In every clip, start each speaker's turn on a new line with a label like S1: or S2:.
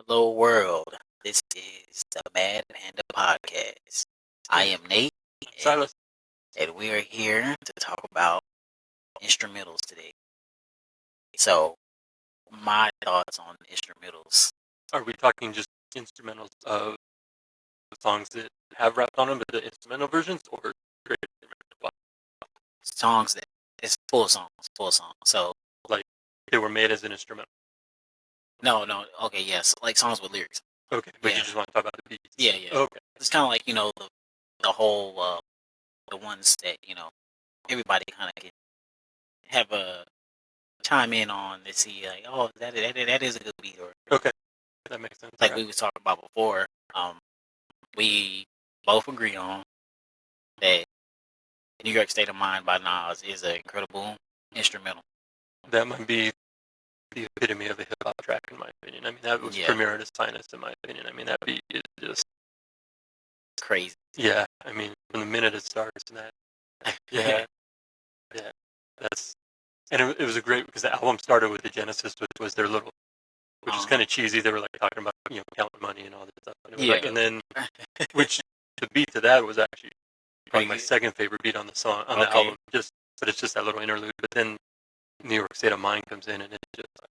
S1: Hello, world. This is the Mad Panda podcast. I am Nate, and,
S2: Silas.
S1: and we are here to talk about instrumentals today. So, my thoughts on instrumentals.
S2: Are we talking just instrumentals of songs that have rap on them, but the instrumental versions, or straight instrumental?
S1: Songs that it's full songs. So,
S2: Like they were made as an instrumental?
S1: no, okay, yes, like songs with lyrics.
S2: Okay, but
S1: Yeah.
S2: you just want to talk about the beats?
S1: Yeah.
S2: Okay.
S1: It's kind of like the whole the ones that everybody kind of can have a chime in on to see like, oh, that is a good beat, or
S2: Okay, that makes sense.
S1: like we was talking about before. We both agree on that New York State of Mind by Nas is an incredible instrumental.
S2: That might be the epitome of a hip hop track, in my opinion. I mean, that was premier at its finest, in my opinion. I mean, that beat is just
S1: crazy.
S2: Yeah, I mean, from the minute it starts, and that, yeah, that's, and it was a great, because the album started with the Genesis, which was their little, which is kind of cheesy. They were like talking about counting money and all that stuff. And it was like, and then which the beat to that was actually probably my second favorite beat on the song on the album. But it's just that little interlude. But then New York State of Mind comes in, and it's just like,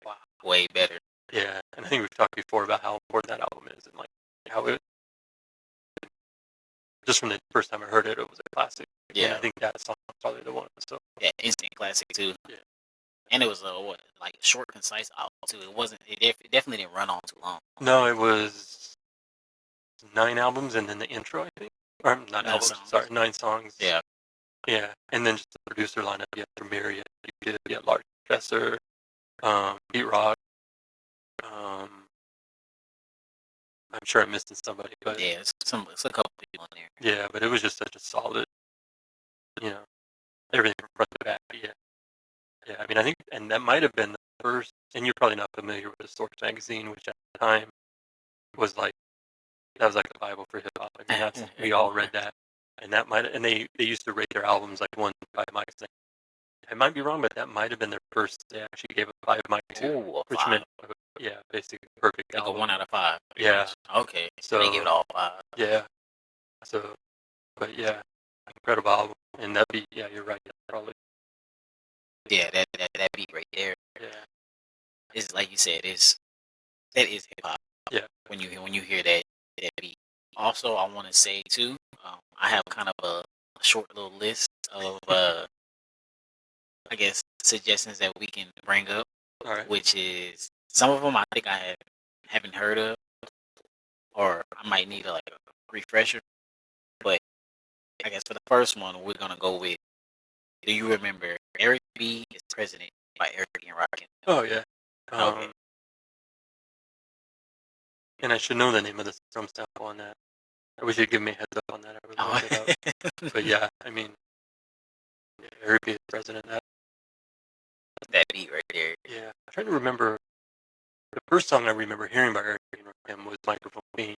S2: wow,
S1: way better.
S2: Yeah, and I think we've talked before about how important that album is, and like how it. Just from the first time I heard it, it was a classic. Yeah, and I think that song was probably the one. So
S1: yeah, instant classic too.
S2: Yeah,
S1: and it was a short, concise album too. It wasn't. It definitely didn't run on too long.
S2: No, it was 9 albums, and then the intro, I think, or not albums.
S1: Songs.
S2: Sorry, 9 songs.
S1: Yeah,
S2: and then just the producer lineup. You had Premier, you had Large Professor, Pete Rock. I'm sure I'm missing somebody, but
S1: yeah, it's a couple people in there.
S2: Yeah, but it was just such a solid, everything from front to back. Yeah. I mean, I think, and that might have been the first. And you're probably not familiar with the Source magazine, which at the time was like that was like the Bible for hip hop. I mean, we all read that, and that might, and they used to rate their albums like 1 to 5 mics. I might be wrong, but that might have been their first. They actually gave a 5 mic to, which meant basically perfect
S1: like
S2: album.
S1: a 1 out of 5.
S2: Yeah.
S1: Okay.
S2: So
S1: they give it all 5.
S2: Yeah. So, but yeah, incredible album, and that beat. Yeah, you're right. Probably.
S1: Yeah, that beat right there.
S2: Yeah.
S1: Is like you said. That is hip hop.
S2: Yeah.
S1: When you hear that beat. Also, I want to say too. I have kind of a short little list of I guess suggestions that we can bring up.
S2: All right.
S1: Which is some of them I think I haven't heard of, or I might need a refresher. But I guess for the first one, we're gonna go with. Do you remember Eric B. is President by Eric and Rakim?
S2: Oh yeah.
S1: Okay.
S2: And I should know the name of the drum sample on that. I wish you'd give me a heads up on that. I would look it up. But yeah, I mean, Eric B. is President.
S1: That beat right there.
S2: Yeah, I'm trying to remember. The first song I remember hearing by Eric B. and Rakim was Microphone Queen.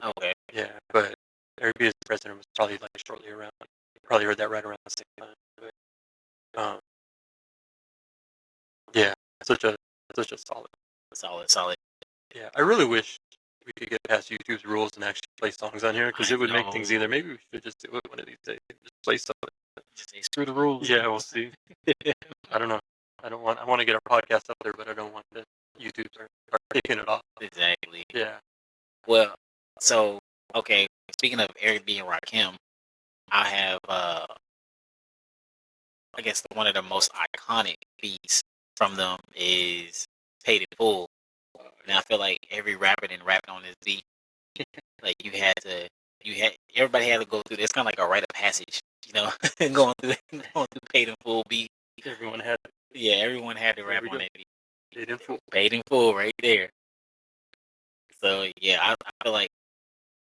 S1: Okay.
S2: Yeah, but Eric B. is President was probably like shortly around. You probably heard that right around the same time. But, yeah, such a
S1: solid.
S2: Yeah, I really wish we could get past YouTube's rules and actually play songs on here, because it would make things either. Maybe we should just do it one of these days. Just play something.
S1: Just say screw the rules.
S2: Yeah, we'll see. I don't know. I want to get our podcast up there, but I don't want the YouTube start taking it off.
S1: Exactly.
S2: Yeah.
S1: Well, so okay. Speaking of Eric B. and Rakim, I have I guess one of the most iconic beats from them is "Paid in Full." And I feel like every rapper then rapped on this beat. Like everybody had to go through this. It's kind of like a rite of passage, going through "Paid in Full" beat.
S2: Everyone had.
S1: Yeah, everyone had to rap on that beat.
S2: Paid in Full.
S1: Paid in Full, right there. So yeah, I feel like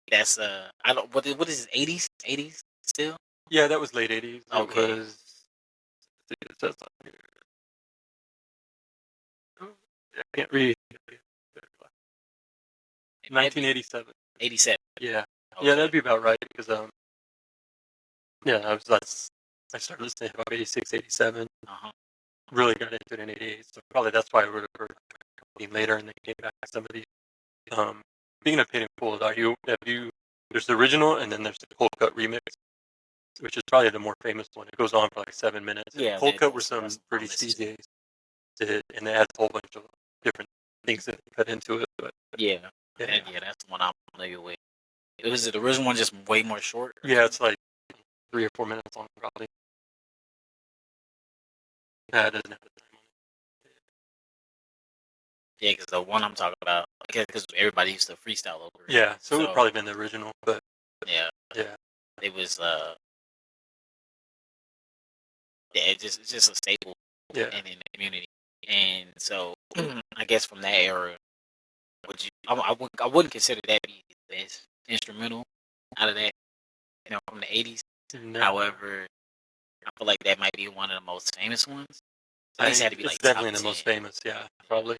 S1: that's I don't what is it, 80s still?
S2: Yeah, that was late 80s.
S1: Okay.
S2: It was, it says on here. I can't read. 1987.
S1: 87.
S2: Yeah.
S1: Okay.
S2: Yeah, that'd be about right, because I started listening to about 86, 87. Really got into it in 88, so probably that's why I would have heard later, and then came back to some of these Speaking of Paid in Full, there's the original and then there's the cold cut remix, which is probably the more famous one. It goes on for like 7 minutes.
S1: Yeah,
S2: Cold cut were
S1: that's
S2: some pretty
S1: listen to.
S2: cheesy, and they had a whole bunch of different things that they cut into it. But
S1: Yeah, that's the one I'm familiar with. Was it the original one just way more short?
S2: yeah, it's like 3 or 4 minutes long, probably. Yeah, it doesn't have the time on it.
S1: Yeah, because the one I'm talking about, because everybody used to freestyle over it.
S2: Yeah, so it would probably been the original, but
S1: yeah,
S2: yeah,
S1: it was yeah, it's just a staple
S2: yeah.
S1: in the community, and so I guess from that era, would you? I wouldn't consider that be the best instrumental out of that, from the '80s.
S2: No.
S1: However, I feel like that might be one of the most famous ones. At least it had to be
S2: It's
S1: like
S2: definitely
S1: top
S2: the most
S1: 10.
S2: famous. Yeah, probably.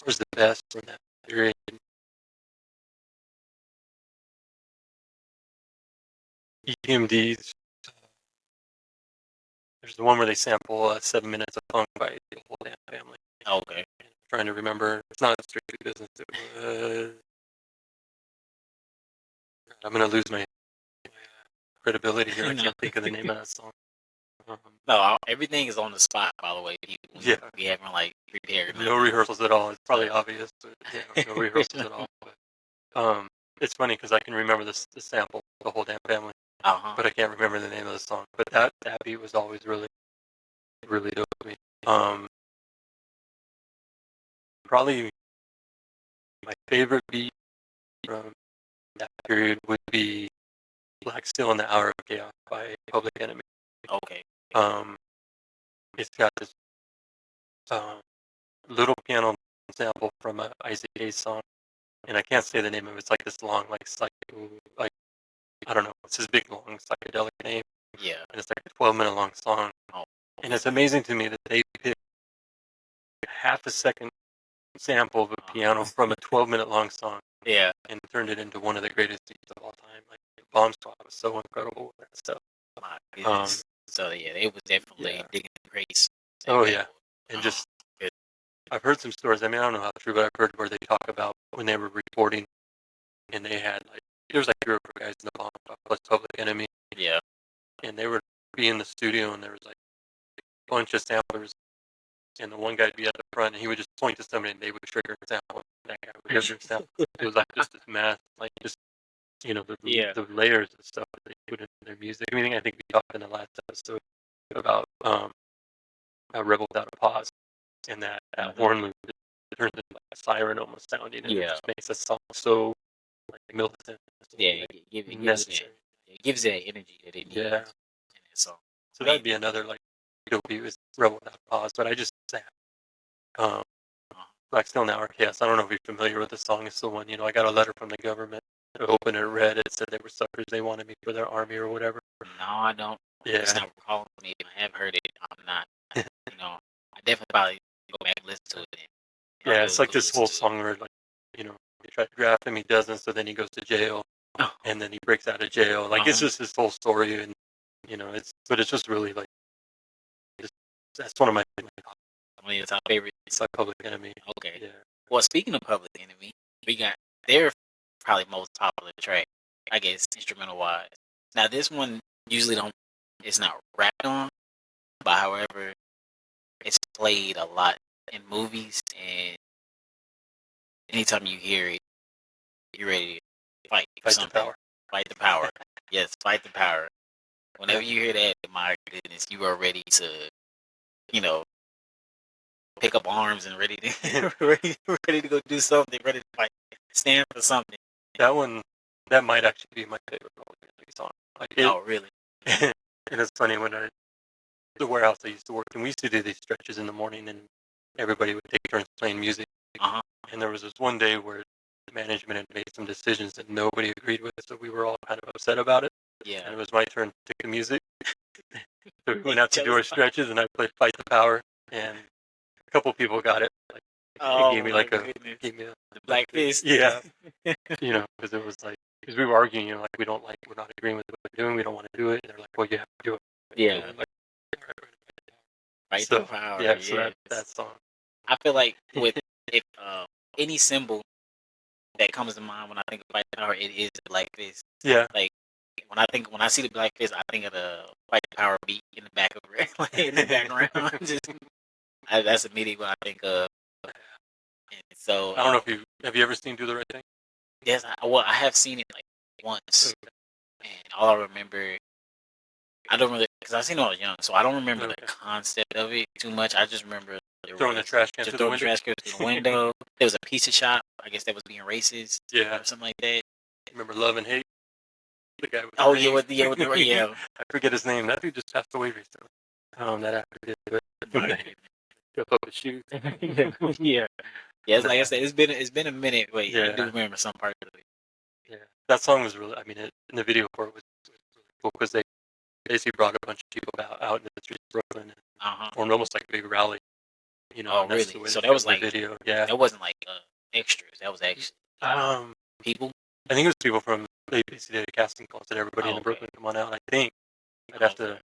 S2: Was the best from that period. EMDs. There's the one where they sample 7 minutes of Punk by the whole damn family.
S1: Okay.
S2: I'm trying to remember. It's not strictly business. It was, I'm gonna lose my credibility here. I can't think of the name of that song.
S1: No, everything is on the spot. By the way, people.
S2: Yeah.
S1: We haven't like prepared.
S2: No rehearsals at all. It's probably obvious. But yeah, no rehearsals at all. But, it's funny because I can remember the sample, the whole damn family, but I can't remember the name of the song. But that beat was always really, really dope to me. Probably my favorite beat from that period would be Black Still in the Hour of Chaos by Public Enemy.
S1: Okay.
S2: It's got this little piano sample from a Isaac Hayes song, and I can't say the name of it. It's like this long, like I don't know. It's this big, long psychedelic name.
S1: Yeah.
S2: And it's like a 12-minute long song.
S1: Oh.
S2: And it's amazing to me that they picked a half a second sample of a piano from a 12-minute long song.
S1: Yeah.
S2: And turned it into one of the greatest beats of all time. Like Bomb Squad was so incredible with that stuff.
S1: My goodness. So yeah, it was definitely digging the crates.
S2: Oh yeah, and just I've heard some stories. I mean, I don't know how true, but I've heard where they talk about when they were recording, and they had like there was like 3 or 4 guys in the Bomb Squad plus Public Enemy.
S1: Yeah.
S2: And they would be in the studio, and there was like a bunch of samplers, and the one guy'd be at the front, and he would just point to somebody, and they would trigger a sample. That guy would trigger a sample. It was like just this mass, like just the layers of stuff that they put into their music. I mean, I think we talked in the last episode about Rebel Without a Pause, and that horn loop turns into like a siren almost sounding, and it just makes the song so like militant.
S1: Yeah, it gives that energy that it needs.
S2: Yeah. So that'd be another like dope beat was Rebel Without a Pause, but I just say Black Still in the Hour of Chaos. I don't know if you're familiar with the song. It's the one, I got a letter from the government. I opened it, read it, said they were suckers. They wanted me for their army or whatever.
S1: No, I don't.
S2: Yeah.
S1: It's not recalling me. I have heard it. I'm not. I definitely probably go back and listen to it.
S2: Yeah, it's like this whole song where like, they try to draft him, he doesn't, so then he goes to jail, and then he breaks out of jail. Like it's just this whole story, and it's just really like, that's one of my
S1: one of your top favorites.
S2: It's like Public Enemy.
S1: Okay.
S2: Yeah.
S1: Well, speaking of Public Enemy, we got their probably most popular track, I guess, instrumental wise. Now this one usually it's not rapped on, but however, it's played a lot in movies, and anytime you hear it, you're ready to fight for something.
S2: The power.
S1: Fight the power. Yes, fight the power. Whenever you hear that, my goodness, you are ready to, pick up arms and ready to ready to go do something, ready to fight, stand for something.
S2: That might actually be my favorite song.
S1: Oh, really?
S2: And it's funny when the warehouse I used to work in, we used to do these stretches in the morning, and everybody would take turns playing music. And there was this one day where the management had made some decisions that nobody agreed with, so we were all kind of upset about it.
S1: Yeah.
S2: And it was my turn to pick the music. So we went out to do our stretches, and I played "Fight the Power," and a couple people got it. Like, it gave me the
S1: black fist.
S2: Yeah. Because it was like, because we were arguing, like we're not agreeing with what we're doing, we don't want to do it. And they're like, well, you have to do it.
S1: Yeah.
S2: Like,
S1: Fight the power.
S2: Yeah. So that song.
S1: I feel like if any symbol that comes to mind when I think of white power, it is the black fist.
S2: Yeah.
S1: Like when I see the black fist, I think of the white power beat in the back of it, like in the background. That's immediately what I think of. And so
S2: I don't know if have you ever seen Do the Right Thing?
S1: yes, I have seen it like once, and all I remember, I don't really, because I seen it when I was young, so I don't remember the concept of it too much. I just remember
S2: throwing the trash can
S1: just
S2: through the
S1: throwing the
S2: window.
S1: trash can through the window. There was a pizza shop, I guess that was being racist,
S2: Yeah.
S1: or something like that.
S2: Remember Love and Hate? The guy with
S1: Oh
S2: the
S1: yeah,
S2: ring.
S1: with the yeah.
S2: I forget his name. That dude just passed away recently. That actor did, but up his shoes.
S1: Yeah. Yeah, it's like I said, it's been a minute. Wait, I do
S2: Yeah.
S1: remember some part of it.
S2: Yeah, that song was really. I mean, in the video for it was really cool because they basically brought a bunch of people out in the streets of Brooklyn and formed almost like a big rally. You know,
S1: Oh
S2: and that's
S1: really?
S2: the way
S1: So
S2: they
S1: that was
S2: filmed the
S1: like
S2: video. Yeah.
S1: that wasn't like extras. That was actually people.
S2: I think it was people from they basically did a casting call, said everybody in Brooklyn come on out. I think I'd have to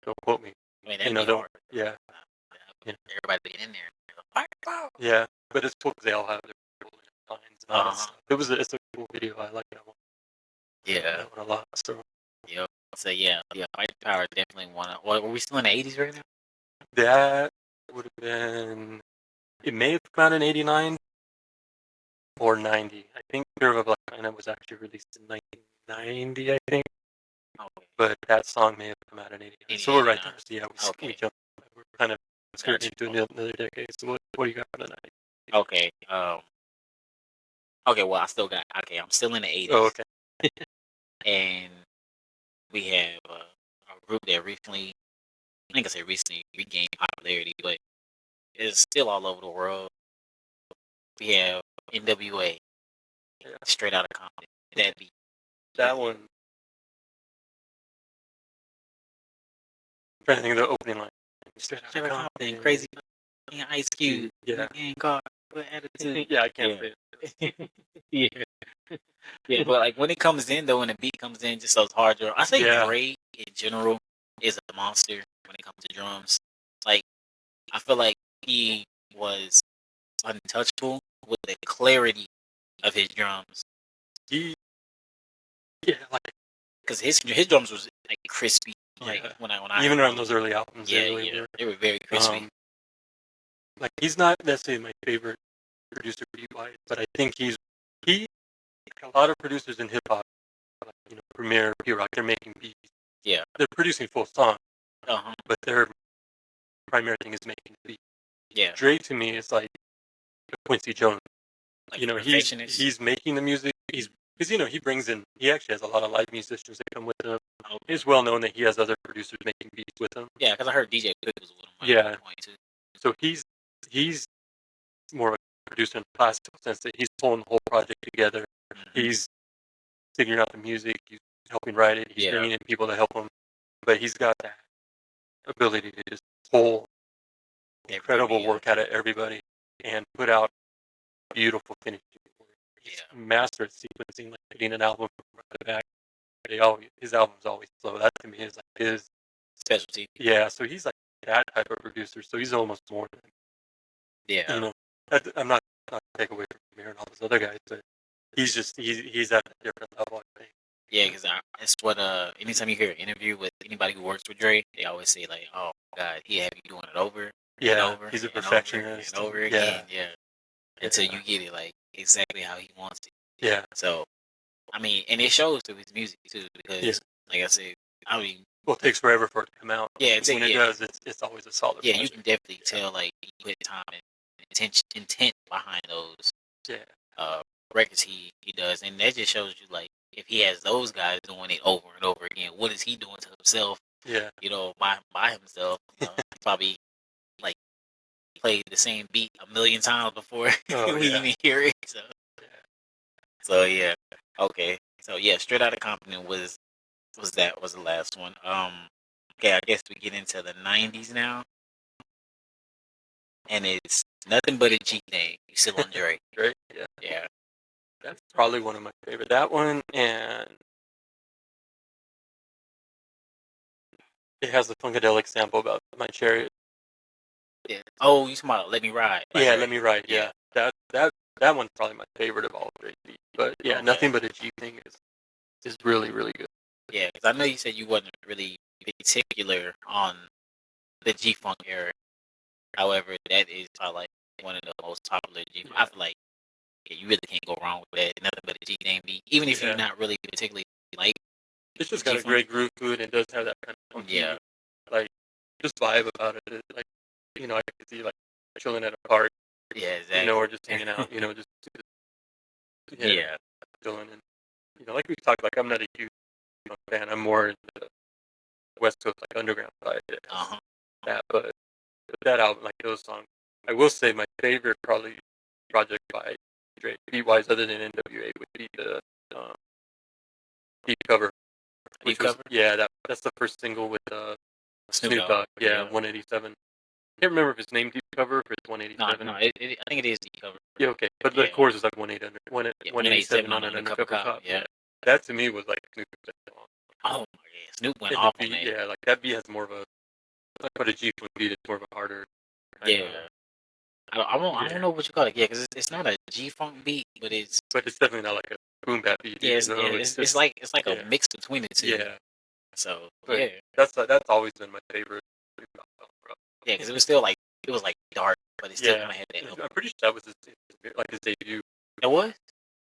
S2: don't quote me.
S1: I mean, that'd be hard.
S2: Yeah.
S1: Everybody get in there.
S2: Yeah, but it's cool because they all have their lines and all that stuff. It's a cool video. I like that one.
S1: Yeah.
S2: That one a lot. So.
S1: Yep. So yeah, White Power definitely one. Well, were we still in the 80s right now?
S2: That would have been. It may have come out in '89 or '90. I think Fear of a Black Panda was actually released in 1990. I think.
S1: Okay.
S2: But that song may have come out in '89. So we're right there. So yeah, we jumped. We're kind of skirting into another decade. So what do you got for the 90s?
S1: Okay. Okay. Well, I still got. Okay, I'm still in the 80s.
S2: Oh, okay.
S1: And we have a group that recently, I think I say recently, regained popularity, but it's still all over the world. We have NWA, Straight Outta Compton. That
S2: one. I'm trying to think of the opening line.
S1: Straight Outta Compton, Crazy Ice Cube,
S2: yeah,
S1: car, attitude.
S2: Yeah, I can't say
S1: it. Yeah. Yeah, but like when it comes in though, when the beat comes in, just those hard drums. I think Dre in general is a monster when it comes to drums. Like I feel like he was untouchable with the clarity of his drums.
S2: Like
S1: because his drums was like crispy. Like when I
S2: even on those early albums,
S1: they were very crispy.
S2: Like he's not necessarily my favorite producer beat-wise, but I think he a lot of producers in hip hop, like, Premier, P-Rock, they're making beats.
S1: Yeah,
S2: they're producing full songs. But their primary thing is making the beat.
S1: Yeah,
S2: Dre to me is like Quincy Jones.
S1: Like
S2: he's making the music. Because he brings in. He actually has a lot of live musicians that come with him. Okay. It's well known that he has other producers making beats with him.
S1: Yeah, because I heard DJ Quick was with him.
S2: Yeah. So he's more of a producer in the classical sense that he's pulling the whole project together. Mm-hmm. He's figuring out the music. He's helping write it. He's bringing in people to help him. But he's got that ability to just pull incredible work out of everybody and put out beautiful finished work. He's master at sequencing, like getting an album from front to back. His albums always flow. That to me is like his
S1: specialty.
S2: Yeah, so he's like that type of producer. So he's almost more than I'm not to take away from Premier and all those other guys, but he's at a different level, I think. Yeah, because it's what
S1: anytime you hear an interview with anybody who works with Dre, they always say like, "Oh God, he have you doing it over, and over,
S2: he's a perfectionist,
S1: and over again, until you get it like exactly how he wants it."
S2: Yeah.
S1: So, I mean, and it shows through his music too, because like I said, I mean,
S2: well, it takes forever for it to come out.
S1: Yeah,
S2: when it does, it's always a solid.
S1: Yeah, project. You can definitely tell like he put time and intent behind those. Records he does, and that just shows you like if he has those guys doing it over and over again, what is he doing to himself?
S2: Yeah,
S1: by himself. He probably like played the same beat a million times before we even hear it. So yeah, okay. So yeah, Straight Outta Compton was the last one. Okay, I guess we get into the 90s now, and it's nothing but a G thing. You still on Dre?
S2: Right? Yeah. That's probably one of my favorite. That one, and it has the Funkadelic sample about my chariot.
S1: Yeah. Oh, you talking about Let Me Ride?
S2: Yeah, Let Me Ride. Yeah. That that one's probably my favorite of all of Dre's beats. But yeah,
S1: Okay.
S2: Nothing But a G thing is really, really good.
S1: Yeah, because I know you said you wasn't really particular on the G Funk era. However, that is probably like one of the most popular G. I
S2: Yeah.
S1: feel like you really can't go wrong with that. Nothing but a G name beat, even if you're
S2: Yeah.
S1: not really particularly like
S2: It's just
S1: G
S2: got a
S1: Funk.
S2: great groove to it and does have that kind of funky,
S1: Yeah,
S2: like, just vibe about it. Like, I could see, like, chilling at a park,
S1: yeah, exactly.
S2: or just hanging out, just
S1: Yeah.
S2: chilling. And, like we've talked, like, I'm not a huge fan. I'm more in the West Coast, like, underground side.
S1: Uh-huh.
S2: That, but that album, like, those songs, I will say my favorite probably project by Dre, beat-wise, other than NWA, would be the Deep Cover,
S1: Deep
S2: which was,
S1: cover?
S2: that's the first single with
S1: Snoop
S2: Snoop
S1: Dogg.
S2: Dogg,
S1: Yeah.
S2: 187. Can't remember if it's named Deep Cover or if it's
S1: No,
S2: 187.
S1: no, I think it is deep cover.
S2: Yeah, okay. But the
S1: Yeah.
S2: chorus is like 187 on an
S1: Undercover
S2: undercover
S1: Cop.
S2: cop.
S1: Yeah.
S2: That to me was like Snoop's best song.
S1: Oh my god, Snoop went
S2: And the
S1: off on
S2: beat,
S1: that.
S2: yeah, like that beat has more of a, but a G-Funk beat is more of a harder kind
S1: Yeah.
S2: of,
S1: I don't know what you call it. Yeah, because it's not a G Funk beat, but it's
S2: but it's definitely not like a boom bap beat.
S1: yeah,
S2: It's
S1: it's
S2: just,
S1: like a
S2: yeah,
S1: mix between the two.
S2: yeah.
S1: So
S2: But
S1: yeah,
S2: that's always been my favorite Snoop Dogg song, bro.
S1: yeah, because it was still like it was like dark, but it still
S2: Yeah,
S1: kind of had that.
S2: I'm pretty sure that was his debut.
S1: It was.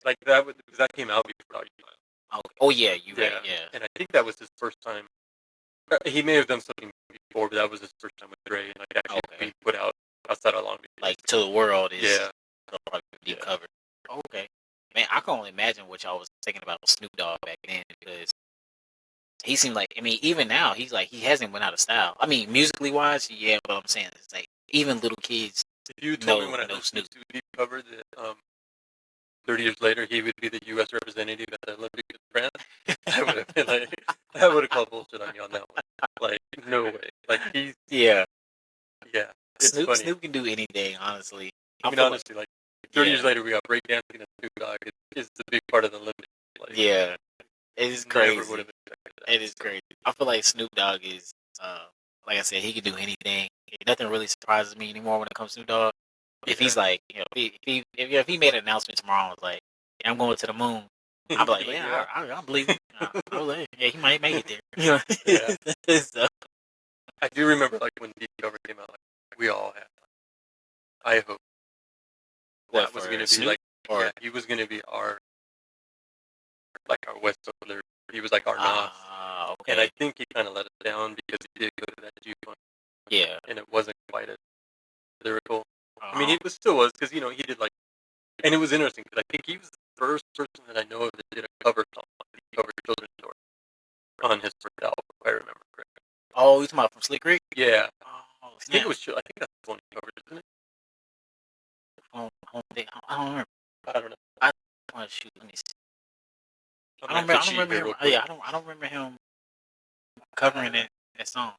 S2: Like that was because that came out before Doggy Style.
S1: Oh, oh yeah, you right.
S2: Yeah,
S1: Yeah.
S2: and I think that was his first time. He may have done something before, but that was his first time with Dre, and like actually
S1: Okay.
S2: we put out outside of Long Beach.
S1: Like to the world is
S2: Yeah,
S1: like deep
S2: yeah.
S1: cover. Okay. Man, I can only imagine what y'all was thinking about Snoop Dogg back then because he seemed like even now he's like he hasn't went out of style. I mean, musically wise, yeah, but I'm saying it's like even little kids
S2: If you told me when I
S1: know
S2: listened
S1: Snoop.
S2: to Deep Cover that 30 years later he would be the U.S. representative at the Olympics in France, I would have been like, I would have called bullshit on you on that one. Like, no way. Like he's
S1: Yeah,
S2: yeah, it's funny.
S1: Snoop can do anything, honestly.
S2: I mean,
S1: feel
S2: honestly, like 30 years
S1: yeah,
S2: later we got breakdancing and Snoop Dogg is the big part of the Olympics. Like,
S1: yeah, it is
S2: never would
S1: crazy.
S2: have expected that.
S1: It is crazy. I feel like Snoop Dogg is, like I said, he can do anything. Nothing really surprises me anymore when it comes to Snoop Dogg. If he's like, if he made an announcement tomorrow, it's like, yeah, I'm going to the moon. I'll be like, yeah, I believe it. I believe it. Yeah, he might make it there.
S2: Yeah.
S1: So,
S2: I do remember like when Deep Cover came out, like we all had. I hope
S1: what
S2: that was
S1: for
S2: going to be
S1: Snoop?
S2: like,
S1: Or
S2: yeah, he was going to be our West Coaster. He was like our Nas, and I
S1: okay,
S2: think he kind of let us down because he did go to that G-Funk,
S1: yeah.
S2: and it wasn't quite as lyrical. I mean,
S1: Uh-huh.
S2: it still was because he did like, and it was interesting because I think he was the first person that I know of that did a cover song, like, he covered Children's Story on his first album, if I remember correctly.
S1: Oh, you talking about from Slick Rick?
S2: Yeah,
S1: Oh,
S2: I think it was. I think that's the one he covered, isn't it?
S1: I don't remember.
S2: I don't know.
S1: I want to shoot. Let me see. I don't remember him. Yeah, I don't remember him covering that song.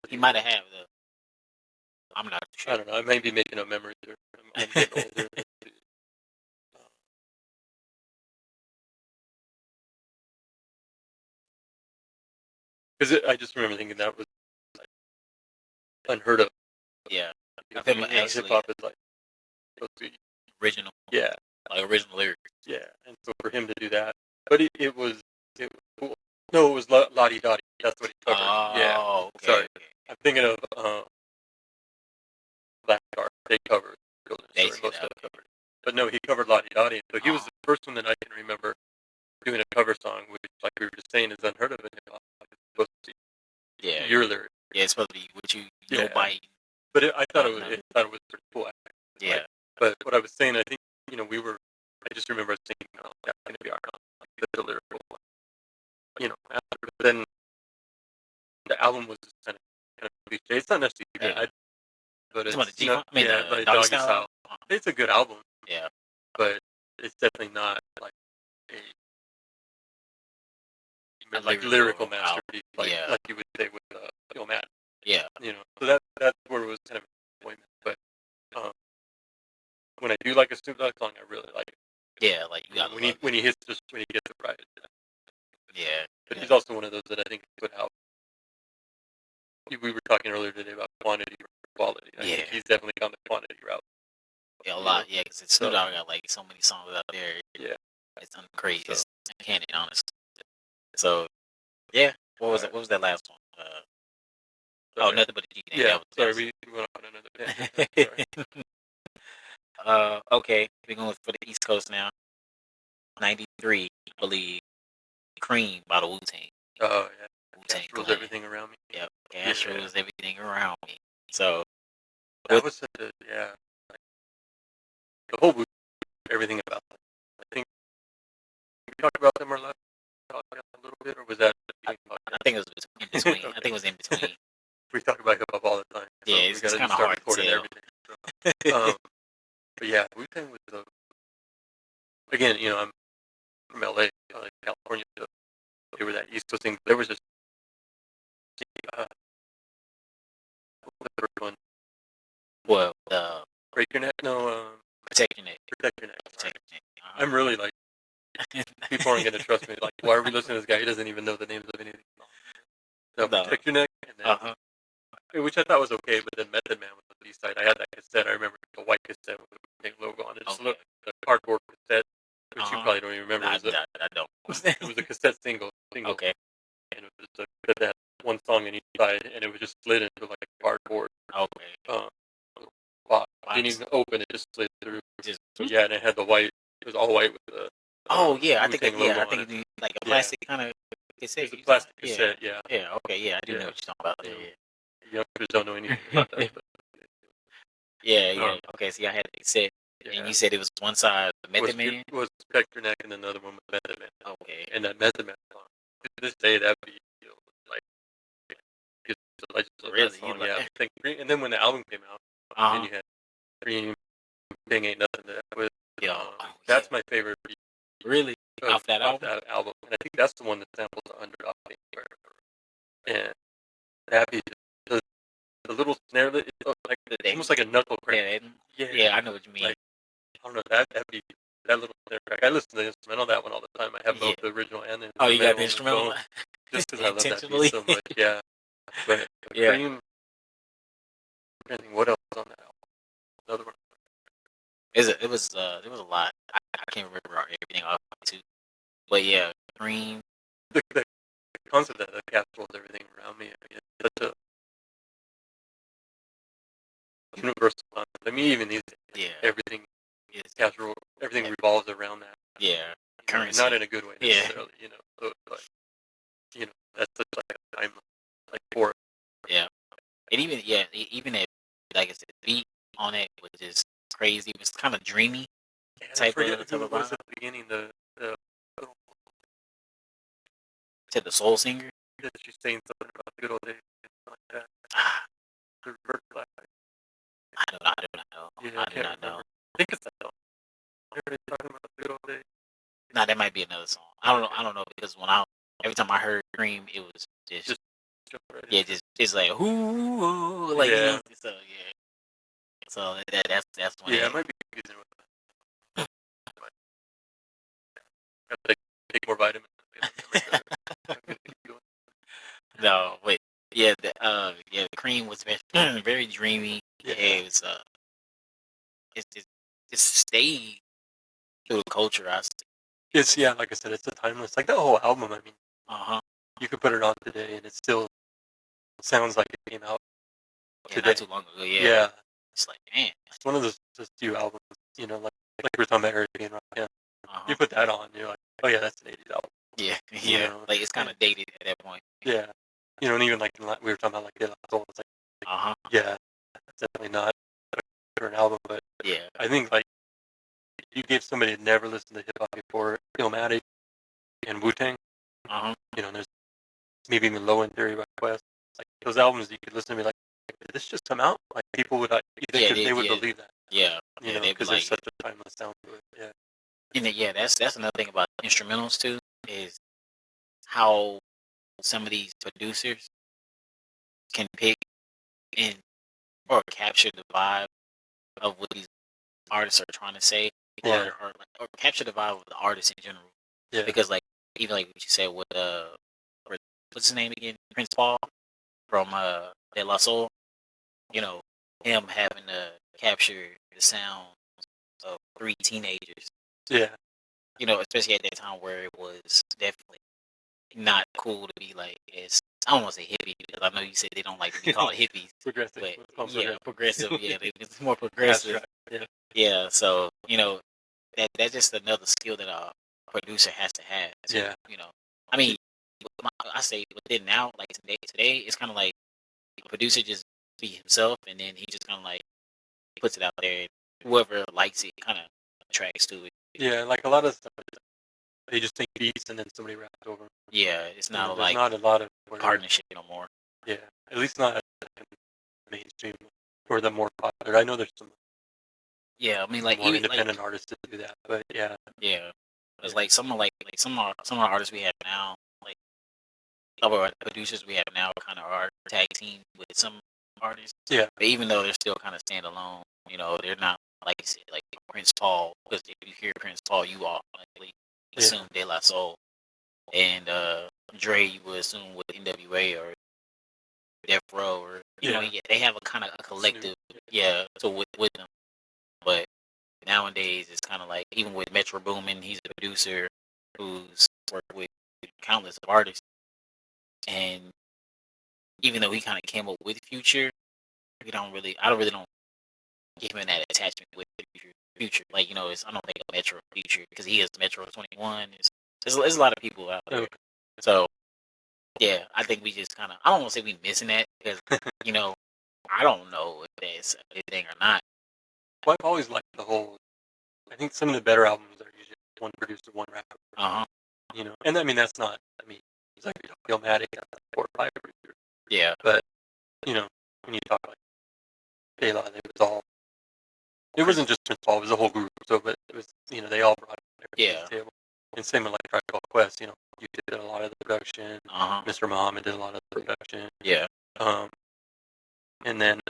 S1: He might have though. I'm not sure.
S2: I don't know. I may be making up memories. I'm getting older. Because I just remember thinking that was like, unheard of.
S1: Yeah,
S2: I mean, hip hop is like supposed to be
S1: original.
S2: Yeah,
S1: like original lyrics.
S2: Yeah, and so for him to do that, but it was cool. No, it was Lottie Dottie. That's what he covered. Yeah,
S1: Oh, okay.
S2: sorry.
S1: Okay.
S2: I'm thinking of Black Star. They covered Children's
S1: They
S2: Story.
S1: said
S2: Most
S1: that,
S2: of them covered. But no, he covered Lottie Dottie. So he was the first one that I can remember doing a cover song, which, like we were just saying, is unheard of in hip hop. It's supposed to be
S1: Yeah,
S2: your lyric.
S1: yeah, it's supposed to be what you
S2: Yeah.
S1: nobody.
S2: But I thought it was pretty cool.
S1: Yeah.
S2: Like, but what I was saying, I think we were. I just remember us saying, that's going to be our like, the lyrical one. After, but then the album was just kind of cliche. It's not necessarily bad, but it's
S1: about the G-Funk? I mean,
S2: yeah,
S1: the
S2: but
S1: Doggy
S2: Doggy
S1: Style?
S2: Style. It's a good album.
S1: Yeah.
S2: But it's definitely not like a like lyrical masterpiece, like you would say with Illmatic.
S1: Yeah.
S2: So that's where it was kind of a disappointment. But when I do like a Snoop Dogg song, I really like it.
S1: Yeah, like you got
S2: when he gets it right.
S1: Yeah.
S2: But he's also one of those that I think put out. We were talking earlier today about quantity or quality. I think he's definitely gone the quantity route.
S1: Yeah, a
S2: you
S1: lot.
S2: know?
S1: Yeah, because Snoop Dogg got like so many songs out there.
S2: Yeah.
S1: It's crazy.
S2: So,
S1: It's uncanny, honest. So yeah, what was
S2: alright.
S1: it? What was that last one? Oh,
S2: Sorry.
S1: nothing but a G thing.
S2: Yeah,
S1: That
S2: sorry,
S1: was.
S2: we went on another tangent there, sorry.
S1: Okay, we're going for the East Coast now. 93, I believe. Cream by the Wu Tang.
S2: Oh, yeah.
S1: Wu Tang
S2: Cash rules
S1: Clan.
S2: everything around me.
S1: Yep, Cash
S2: Yeah.
S1: rules everything around me. So
S2: That
S1: with
S2: was such a, yeah, like, the whole movie, everything about it. I think we talked about them or last podcast a little bit, or was that the
S1: I,
S2: beginning
S1: I
S2: podcast?
S1: think it was in between. I
S2: Okay.
S1: think it was in between.
S2: We talk about hip hop all the time,
S1: Yeah,
S2: so we
S1: it's
S2: gotta
S1: kind
S2: just
S1: of
S2: start
S1: hard to
S2: recording
S1: tell.
S2: everything. So, but yeah, Wu Tang was again, I'm from LA, like California, so they were that East Coast thing. There was just what was the first one?
S1: Well,
S2: Break Your Neck? No,
S1: Protect Your Neck.
S2: Protect Your Neck. All
S1: Protect
S2: right.
S1: Your Neck.
S2: I'm really like, people aren't gonna trust me. Like, why are we listening to this guy? He doesn't even know the names of anything. No,
S1: No.
S2: Protect Your Neck, and then which I thought was okay, but then Method Man was the B side. I had that cassette. I remember the white cassette with the big logo on it. Just
S1: Okay.
S2: looked the cardboard cassette, which you probably don't even remember.
S1: Nah,
S2: It was
S1: I don't.
S2: it was a cassette single,
S1: Okay.
S2: and it was a cassette that had one song in each side, and it was just slid into like cardboard.
S1: Okay.
S2: Box.
S1: Box.
S2: Didn't even open it; just slid through.
S1: Just.
S2: Yeah, and it had the white. It was all white with the
S1: Oh yeah, I think
S2: Wu-Tang logo on
S1: it
S2: it.
S1: like a
S2: Yeah.
S1: plastic kind of cassette.
S2: It was a plastic cassette.
S1: Yeah.
S2: Yeah.
S1: Yeah. Okay. Yeah, I do know
S2: Yeah.
S1: what you're talking about.
S2: You know,
S1: Yeah.
S2: youngsters don't know anything about that. But,
S1: Yeah. Yeah. Okay. See, I had the cassette, and
S2: yeah.
S1: you said it was one side the Method Man.
S2: Was Protect Your Neck, and then the other one was Method Man.
S1: Okay.
S2: And that Method Man song, to this day, that be like it's the legend of
S1: Really?
S2: that song.
S1: Like,
S2: Yeah. And then when the album came out, then you had Dream, Thing Ain't Nothing. That was that's my favorite beat.
S1: Really? Off that album?
S2: And I think that's the one that samples the Underdog beat. And that beat, the little snare, it's like almost like a knuckle crack.
S1: Yeah, I know what you mean.
S2: Like, I don't know, that beat, that little snare crack. I listen to the instrumental that one all the time. I have both the original and the instrumental.
S1: Oh, you got the instrumental?
S2: Just because I love that beat so much. Yeah. But Cream, what else on that album? Another one.
S1: It was a lot. I can't remember everything off too. But yeah, Cream.
S2: The concept that the cast rolls everything around me. I mean, it's such a universal concept. I mean, even these days, everything is casserole. Everything revolves around that.
S1: Yeah, currency.
S2: Not in a good way necessarily. So like, that's such like a timeless like for it.
S1: Yeah, and even if like I said, the beat on it was just crazy. It was kind of dreamy.
S2: Type of was at the beginning the
S1: to the soul singer.
S2: That she's saying something about the good old days, like that. The reverse black.
S1: I do not know.
S2: Yeah,
S1: I do not know.
S2: I think it's that song. They're talking about the good old days.
S1: Nah, that might be another song. I don't know because every time I heard Cream, it was just it's like whoo, like so yeah. So that's when
S2: it might be confusing with that. Take more vitamins.
S1: No, wait. Yeah, the Cream was very, very dreamy.
S2: Yeah.
S1: It was it's stayed through the culture.
S2: It's like I said, it's a timeless. Like that whole album. I mean, you could put it on today, and it still sounds like it came out today.
S1: Not too long ago.
S2: Yeah.
S1: It's like, man,
S2: it's one of those few albums. Like we were talking about Eric and Rakim. You put that on, you're like, oh yeah, that's an '80s album.
S1: Yeah. Like it's kind of dated at that point.
S2: Yeah. And even like we were talking about like De La Soul, it's like, yeah, that's definitely not a current album, but I think like you gave somebody that never listened to hip hop before Illmatic and Wu-Tang, there's maybe even Low End Theory by Quest, like those albums you could listen to and be like, did this just come out? Like people would they would believe that.
S1: Yeah.
S2: Because there's such a timeless sound to it. Yeah.
S1: And that's another thing about instrumentals too, is how some of these producers can pick and or capture the vibe of what these artists are trying to say, or capture the vibe of the artist in general.
S2: Yeah.
S1: Because like even like what you said with what's his name again, Prince Paul from De La Soul, him having to capture the sounds of 3 teenagers.
S2: Yeah.
S1: Especially at that time where it was definitely not cool to be like as I don't want to say hippie because I know you said they don't like to be called hippies,
S2: Progressive.
S1: but
S2: Let's call them
S1: yeah, progressive. Yeah, it's more
S2: Fast
S1: progressive.
S2: track. Yeah.
S1: Yeah, so that's just another skill that a producer has to have.
S2: Yeah.
S1: I mean, I say within now, like today, it's kind of like a producer just be himself, and then he just kind of like puts it out there, and whoever likes it kind of attracts to it.
S2: Yeah, like a lot of stuff, they just take beats and then somebody raps over 'em.
S1: Yeah, it's
S2: You
S1: not
S2: know, there's
S1: like
S2: not a lot of where,
S1: partnership no more.
S2: yeah, at least not in mainstream or the more popular. I know there's some
S1: Yeah, I mean, like
S2: more
S1: even like
S2: independent artists that do that, but yeah,
S1: yeah, it's
S2: yeah,
S1: like some of the artists we have now, like some of our producers we have now, kind of are tag team with some artists.
S2: yeah,
S1: But even though they're still kind of standalone, they're not like you said, like Prince Paul. Because if you hear Prince Paul, you automatically
S2: yeah,
S1: assume De La Soul, and Dre you would assume with NWA or Death Row, or
S2: yeah.
S1: they have a kind of a
S2: Snoop,
S1: collective, yeah. So with them, but nowadays it's kind of like even with Metro Boomin, he's a producer who's worked with countless of artists, and even though he kind of came up with Future, I don't really don't give him that attachment with Future. Future, like I don't think of Metro Future because he is Metro 21. There's a lot of people out there,
S2: okay.
S1: so yeah, I think we just kind of I don't want to say we missing that because you know I don't know if that's a good thing or not.
S2: Well, I've always liked the whole. I think some of the better albums are usually one producer, one rapper.
S1: Uh huh.
S2: And I mean that's not. I mean, it's like Illmatic, has like 4 or 5 producers,
S1: Yeah.
S2: but you know, when you talk like De La, it was all. It wasn't just Prince Paul; it was a whole group. So, but it was they all brought everything to
S1: Yeah.
S2: the table. And same with like Tribe Called Quest. You did a lot of the production.
S1: Uh huh.
S2: Mr. Muhammad did a lot of the production.
S1: Yeah.
S2: Um, and then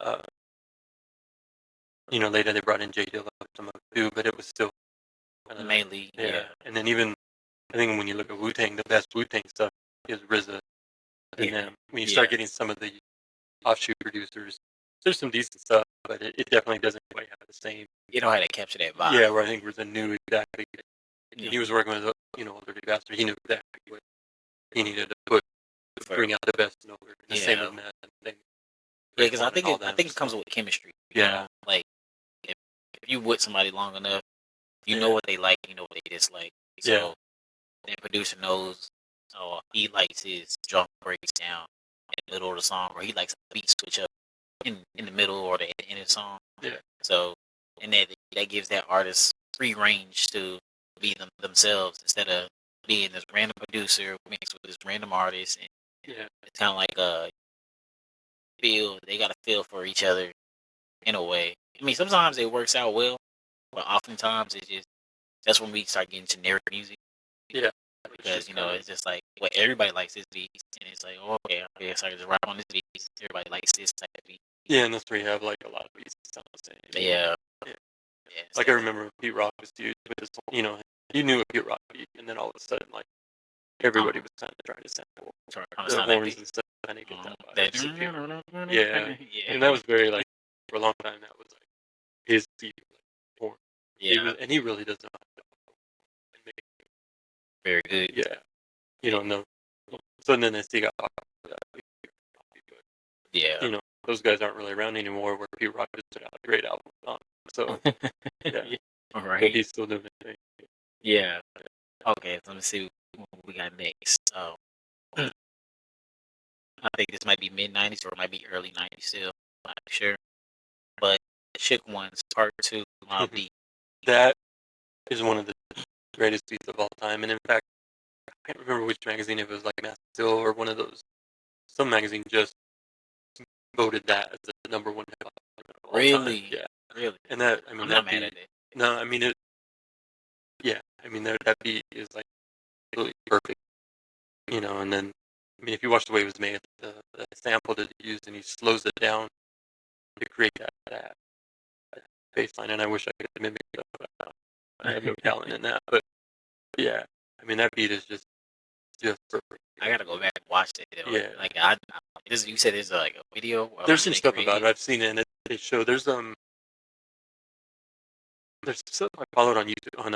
S2: later they brought in J Dilla some of it too, but it was still kind of
S1: Mainly.
S2: yeah.
S1: Yeah.
S2: And then even I think when you look at Wu Tang, the best Wu Tang stuff is RZA. And
S1: Yeah.
S2: then when you
S1: Yeah.
S2: start getting some of the offshoot producers, there's some decent stuff, but it definitely doesn't quite have the same.
S1: You know how to capture that vibe.
S2: Yeah, where I think RZA knew exactly.
S1: Yeah.
S2: He was working with older bastard. He knew exactly what he needed to put to bring out the best in Over. The same
S1: Yeah.
S2: with Matt. And thing.
S1: Yeah, because I
S2: Raekwon and
S1: think
S2: all
S1: I
S2: them,
S1: think it
S2: so.
S1: comes with chemistry.
S2: Yeah.
S1: Like if you with somebody long enough, you know
S2: Yeah.
S1: what they like, you know what they dislike. So
S2: Yeah.
S1: that producer knows. Oh, he likes his drum breaks down in the middle of the song, or he likes a beat switch up in the middle or the end of the song.
S2: Yeah.
S1: So and that gives that artist free range to be themselves instead of being this random producer mixed with this random artist. And
S2: Yeah.
S1: it's kind of like they got to feel for each other in a way. I mean, sometimes it works out well, but oftentimes that's when we start getting generic music
S2: Yeah.
S1: because it's just like what everybody likes this beat, and it's like oh, okay, I guess I can just rap on this beat. Everybody likes this type of beat.
S2: Yeah, and that's where you have like a lot of beats that sound the same.
S1: Yeah,
S2: Yeah.
S1: yeah.
S2: Like I remember Pete Rock was huge with this. You knew a Pete Rock beat, and then all of a sudden, like everybody was kind of trying to sample
S1: trying to
S2: the
S1: sound like
S2: horns
S1: this.
S2: and stuff, trying to get that vibe.
S1: That
S2: So Pete Rock-
S1: yeah,
S2: yeah, and that was very like for a long time. That was like his deep like, horn.
S1: yeah,
S2: And he really does know how to make it.
S1: very good.
S2: Yeah, no. So then they got popular for that. But,
S1: Yeah,
S2: those guys aren't really around anymore. Where Pete Rock just put out a great album. So yeah,
S1: all
S2: but
S1: right.
S2: he's still doing his thing.
S1: Yeah. Okay, so let me see what we got next. I think this might be mid '90s or it might be early '90s still. I'm not sure. But Shook Ones Part Two, Mob Deep.
S2: That is one of the greatest beats of all time. And in fact, I can't remember which magazine it was, like Mass Steel or one of those. Some magazine just voted that as the number one hip hop of all time.
S1: Really?
S2: Yeah.
S1: Really?
S2: And that, I mean,
S1: I'm
S2: that
S1: not mad
S2: beat.
S1: at it.
S2: No, I mean it. Yeah, I mean that beat is like absolutely perfect. And then I mean if you watch the way it was made, the sample that he used and he slows it down to create that bass line, and I wish I could mimic it, but I have no talent in that. But yeah, I mean that beat is just perfect.
S1: I gotta go back and watch it.
S2: Yeah.
S1: Like you said there's like a video.
S2: There's some
S1: they
S2: stuff
S1: created?
S2: about it. I've seen it, and they show there's there's some I followed on YouTube on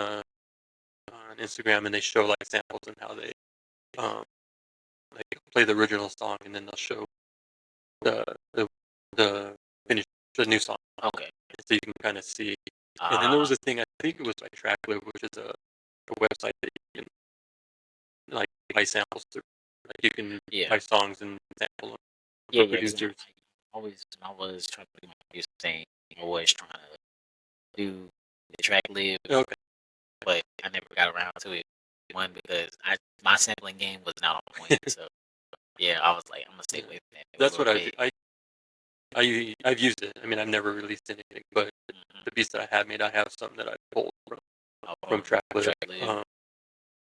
S2: Instagram, and they show like samples and how they um like play the original song, and then they'll show the the the finish the new song,
S1: Okay.
S2: so you can kind of see. And then there was a thing, I think it was by Tracklib, which is a website that you can like buy samples through. Like you can
S1: Yeah.
S2: buy songs and sample them
S1: Yeah,
S2: for
S1: yeah. 'Cause
S2: producers.
S1: always when I was trying to do my music thing, I was trying to do the track live,
S2: Okay.
S1: but I never got around to it. One because my sampling game was not on point. So yeah, I was like, I'm gonna stay
S2: Yeah.
S1: away from that a
S2: That's
S1: little
S2: what I do.
S1: bit.
S2: I've used it. I mean, I've never released anything, but
S1: Mhm.
S2: the beats that I have made, I have some that I pulled from
S1: Oh,
S2: Tracklib.
S1: track live.
S2: Yeah.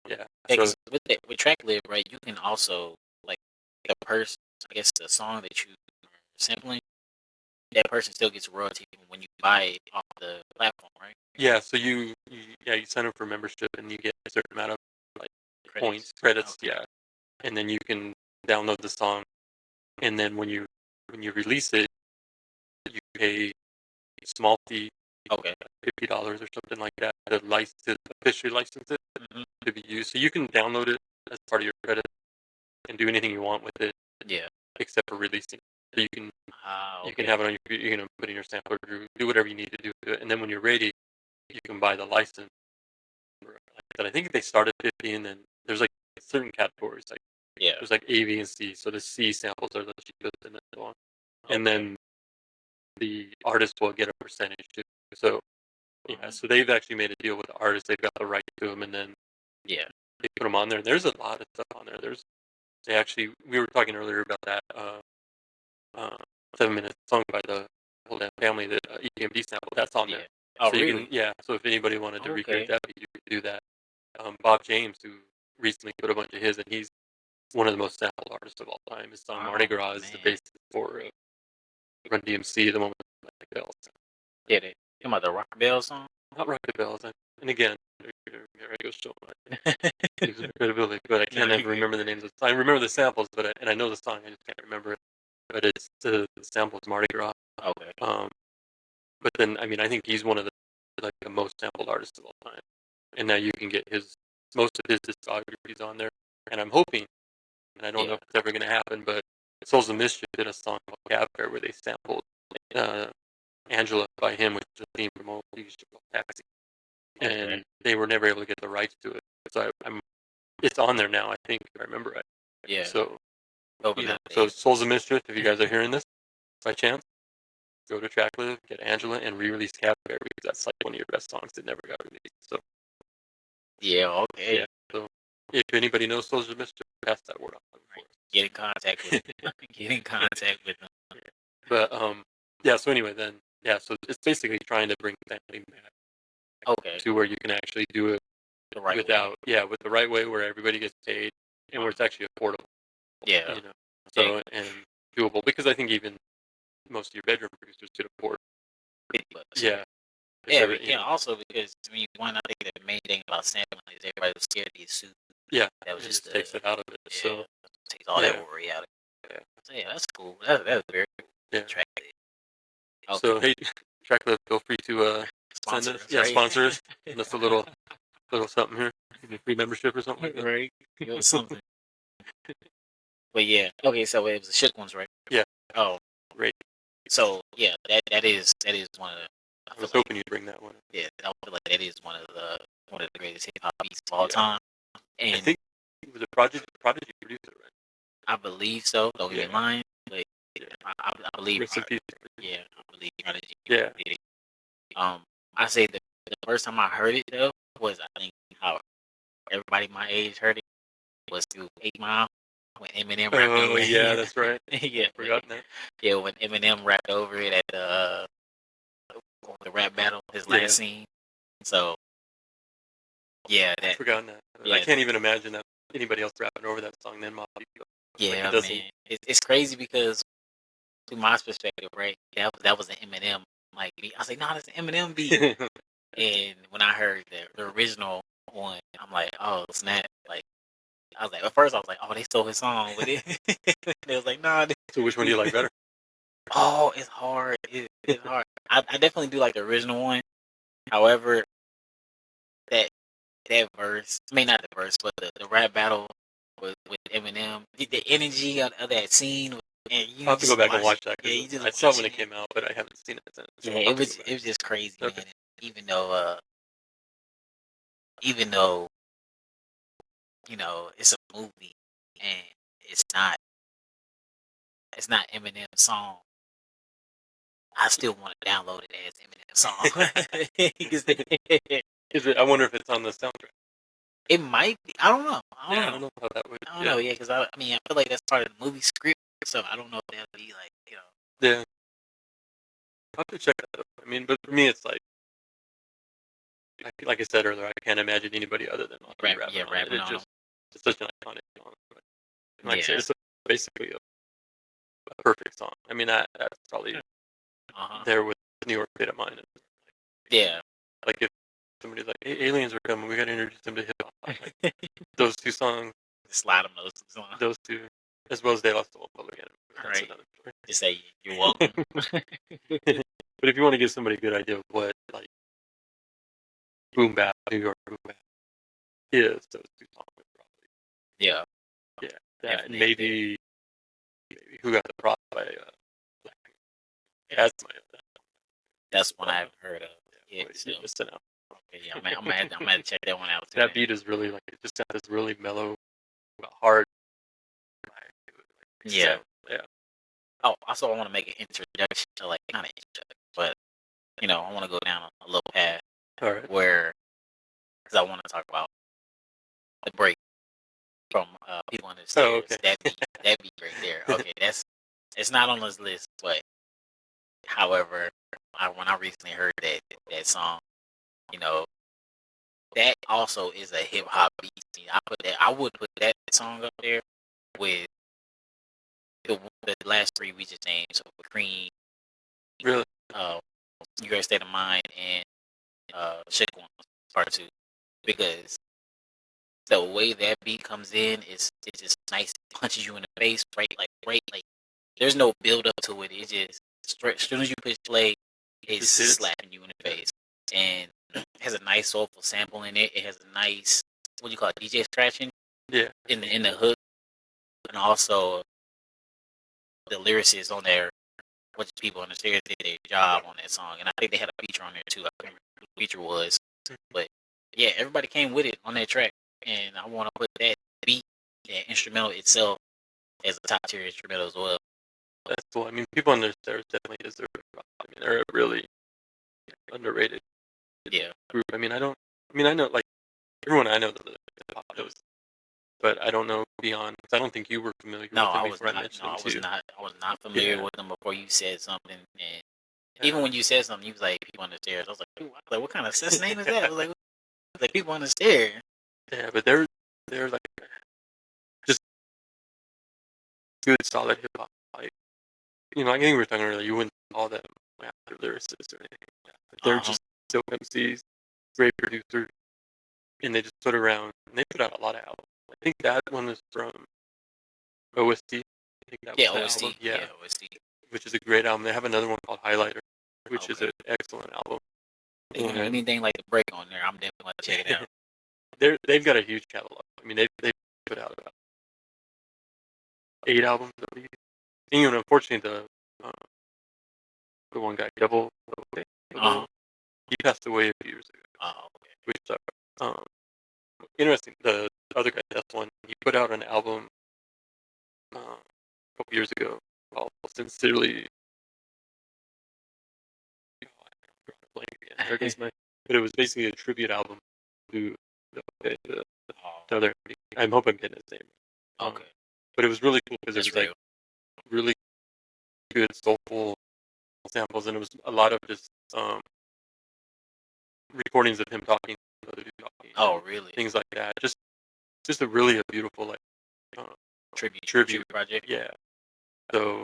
S1: Yeah,
S2: So
S1: because with track live, right, you can also like the person. I guess the song that you are sampling, that person still gets royalty when you buy it off the platform, right?
S2: yeah, so you sign up for membership and you get a certain amount of like
S1: Credits.
S2: points, credits,
S1: Okay.
S2: yeah, and then you can download the song, and then when you release it, you pay a small fee,
S1: Okay.
S2: $50 or something like that, to officially license it
S1: Hmm.
S2: to be used. So you can download it as part of your credit and do anything you want with it,
S1: Yeah.
S2: except for releasing. So you can
S1: Okay.
S2: have it on your, you can put in your sampler, do whatever you need to do to it, and then when you're ready, you can buy the license. Like I said, I think they start at 50, and then there's like certain categories, like
S1: Yeah.
S2: there's like A, B, and C. So the C samples are the cheapest, and so on. And
S1: Okay.
S2: then the artist will get a percentage too. So yeah,
S1: Mhm.
S2: so they've actually made a deal with the artist. They've got the right to them, and then
S1: Yeah.
S2: they put them on there. There's a lot of stuff on there. We were talking earlier about that uh, 7 minute song by the whole damn family, that EPMD sample. That's on there.
S1: Yeah. Oh,
S2: So you can,
S1: really?
S2: yeah. So if anybody wanted to recreate
S1: Okay.
S2: that, you could do that. Bob James, who recently put a bunch of his, and he's one of the most sampled artists of all time. His song Mardi
S1: Oh
S2: Gras is the
S1: man.
S2: basis for Run DMC, the one with the bells.
S1: Yeah. They talking about the Rock Bell song.
S2: Not Rocket Bells. And again, here I go showing my credibility, but I
S1: No,
S2: can't
S1: you
S2: ever
S1: good.
S2: remember the names of the I remember the samples, and I know the song, I just can't remember it. But it's the sample is Mardi Gras.
S1: Okay.
S2: Um, but then, I mean, I think he's one of the most sampled artists of all time. And now you can get most of his discographies on there. And I'm hoping, and I don't know
S1: Yeah.
S2: if it's ever going to happen, but Souls of Mischief did a song called Cab Fare where they sampled uh, Angela by him, which is the theme from Old TV show called Taxi.
S1: Okay.
S2: And they were never able to get the rights to it. So it's on there now, I think, if I remember right.
S1: Yeah.
S2: So,
S1: Hoping that
S2: so
S1: they.
S2: Souls of Mischief, if you guys are hearing this by chance, go to Tracklive, get Angela, and re-release Cab Fare, because that's like one of your best songs that never got released. So,
S1: Yeah.
S2: yeah.
S1: Okay.
S2: So, if anybody knows Souls of Mischief, pass that word on for
S1: Right. Get in contact with.
S2: us.
S1: Get in contact with them.
S2: But yeah. So anyway, then yeah. So it's basically trying to bring family back
S1: Okay.
S2: to where you can actually do it
S1: The right way.
S2: without, with the right way, where everybody gets paid and where it's actually affordable.
S1: Yeah.
S2: You know.
S1: Yeah.
S2: So and doable, because I think even most of your bedroom producers could afford.
S1: 50 bucks.
S2: Yeah. If
S1: Yeah.
S2: they're,
S1: But yeah. Also because I mean, one I think the main thing about sampling is everybody was scared to get sued.
S2: yeah,
S1: That was
S2: it
S1: just
S2: just takes it out of it.
S1: yeah.
S2: So
S1: Takes all that
S2: yeah,
S1: worry out of it.
S2: yeah,
S1: So yeah, that's cool. That's very
S2: yeah.
S1: attractive. Okay.
S2: So hey, Tracklift, feel free to send
S1: Sponsor
S2: us,
S1: us, right?
S2: sponsor us, send us a little something here, give me free membership or something like that.
S1: Right. Give us something. But yeah. Okay, so it was the shook ones, right?
S2: Yeah,
S1: Oh.
S2: great.
S1: So yeah, that is one of the I
S2: I
S1: feel
S2: was
S1: like
S2: hoping you'd bring that one up.
S1: yeah, I feel like that is one of the greatest hip hop beats of all
S2: Yeah,
S1: time.
S2: I
S1: And
S2: think it was a Prodigy produced it, right?
S1: I believe so. Don't get me
S2: Yeah,
S1: lying, but
S2: yeah.
S1: I believe
S2: Rest in peace.
S1: yeah, I believe Prodigy
S2: Yeah.
S1: did it. I say the first time I heard it though was I think how everybody my age heard it was through 8 Mile when Eminem rapped
S2: Oh
S1: over it.
S2: yeah, that's right.
S1: Yeah,
S2: I've forgotten that.
S1: yeah, when Eminem rapped over it at the rap battle, his
S2: Yeah,
S1: last scene. So yeah,
S2: I've
S1: that
S2: forgotten that. I
S1: yeah,
S2: can't even imagine that anybody else rapping over that song than Mobb Deep. Like it
S1: yeah,
S2: doesn't.
S1: man. It's crazy because through my perspective, right? That was an Eminem like beat. I was like, nah, that's an Eminem beat. And when I heard the original one, I'm like, oh snap! Like I was like, at first I was like, oh, they stole his song, but it, they was like, nah.
S2: So which one do you like better?
S1: Oh, it's hard. It's hard. I definitely do like the original one, However, that that verse, I mean not the verse, but the rap battle with Eminem, the energy of that scene, and you
S2: I'll have to go
S1: just
S2: back and watch that
S1: yeah, you
S2: because
S1: just
S2: I saw it when
S1: watching
S2: it
S1: it.
S2: came out, but I haven't seen it since. So
S1: Yeah,
S2: I'll have to go back.
S1: it was just crazy,
S2: Okay.
S1: man. Even though it's a movie and it's not Eminem's song, I still want to download it as Eminem's song. 'Cause
S2: Is it? I wonder if it's on the soundtrack.
S1: it might be. I don't know.
S2: Yeah, I don't know how that would.
S1: I don't know. Yeah, because I mean, I feel like that's part of the movie script, so I don't know if that'll be like
S2: Yeah, I'll have to check that out. I mean, but for me, it's like I said earlier, I can't imagine anybody other than Rakim rapping on it.
S1: rapping
S2: It's
S1: on them.
S2: just it's such an iconic song. And like I said,
S1: Yeah.
S2: it's basically a perfect song. I mean, that's probably there with New York State of Mind.
S1: Yeah.
S2: Like if somebody's like, "Hey, aliens are coming, we got to introduce them to hip hop." Like, those two songs,
S1: Slide them those songs.
S2: those two, as well as "They Lost the World Public Enemy." That's
S1: Right.
S2: another story.
S1: Just say you're welcome.
S2: But if you want to give somebody a good idea of what like boom bap, New York boom bap is, those two songs are probably
S1: Yeah.
S2: that, and maybe Who Got the Prop by that's
S1: that's one I've heard of. Yeah,
S2: you're missing out.
S1: Yeah, I'm gonna have to check that one out too.
S2: That beat is really like it just got this really mellow, hard.
S1: Yeah.
S2: Yeah.
S1: Oh, also I want to make an introduction to like not an introduction, but I want to go down a little path.
S2: All right.
S1: Where, because I want to talk about the break from People Under the Stairs.
S2: Oh, okay.
S1: That beat right there. Okay, it's not on this list, but however, when I recently heard that song, that also is a hip hop beat. I would put that song up there with the last three we just named. So Cream,
S2: Really?
S1: You Got State of Mind, and Shake One Part 2, because the way that beat comes in is it's just nice, punches you in the face, right, like there's no build up to it. It just straight, as soon as you push play, it's slapping you in the face, and it has a nice soulful sample in it. It has a nice, what do you call it, DJ scratching, in the hook, and also the lyricist on there, which People on the Stairs did their job on that song, and I think they had a feature on there too. I can't remember who the feature was, but yeah, everybody came with it on that track, and I want to put that beat, that instrumental itself, as a top tier instrumental as well.
S2: That's cool. I mean, People on the Stairs definitely deserve it. I mean, they're a really underrated group. I mean, I know like everyone I know knows, but I don't know beyond. Cause I don't think you were familiar with them before I mentioned them to you.
S1: I was not familiar with them before you said something, and even when you said something, you was like People on the Stairs. I was like, what kind of sis name is that? I was like People on the Stairs.
S2: Yeah, but they're like just good, solid hip hop. Like I think we were talking earlier. You wouldn't call them lyricists or anything like that. But they're just dope MCs, great producers, and they just put around. And they put out a lot of albums. I think that one was from OST. I think that was the album. Yeah,
S1: OST.
S2: Which is a great album. They have another one called Highlighter, which is an excellent album.
S1: Anything like the break on there, I'm definitely going to check it
S2: out. They've got a huge catalog. I mean, they put out about 8 albums at least. And unfortunately, the one guy, Devil, he passed away a few years ago.
S1: Oh, okay.
S2: Which interesting. The other guy, that's one. He put out an album a couple years ago called Sincerely. But it was basically a tribute album to the other. I hope I'm getting his name.
S1: Okay.
S2: But it was really cool because it was like really good soulful samples, and it was a lot of just recordings of him talking, other dudes talking.
S1: Oh, really?
S2: Things like that. Just a really beautiful like tribute
S1: project.
S2: Yeah. So,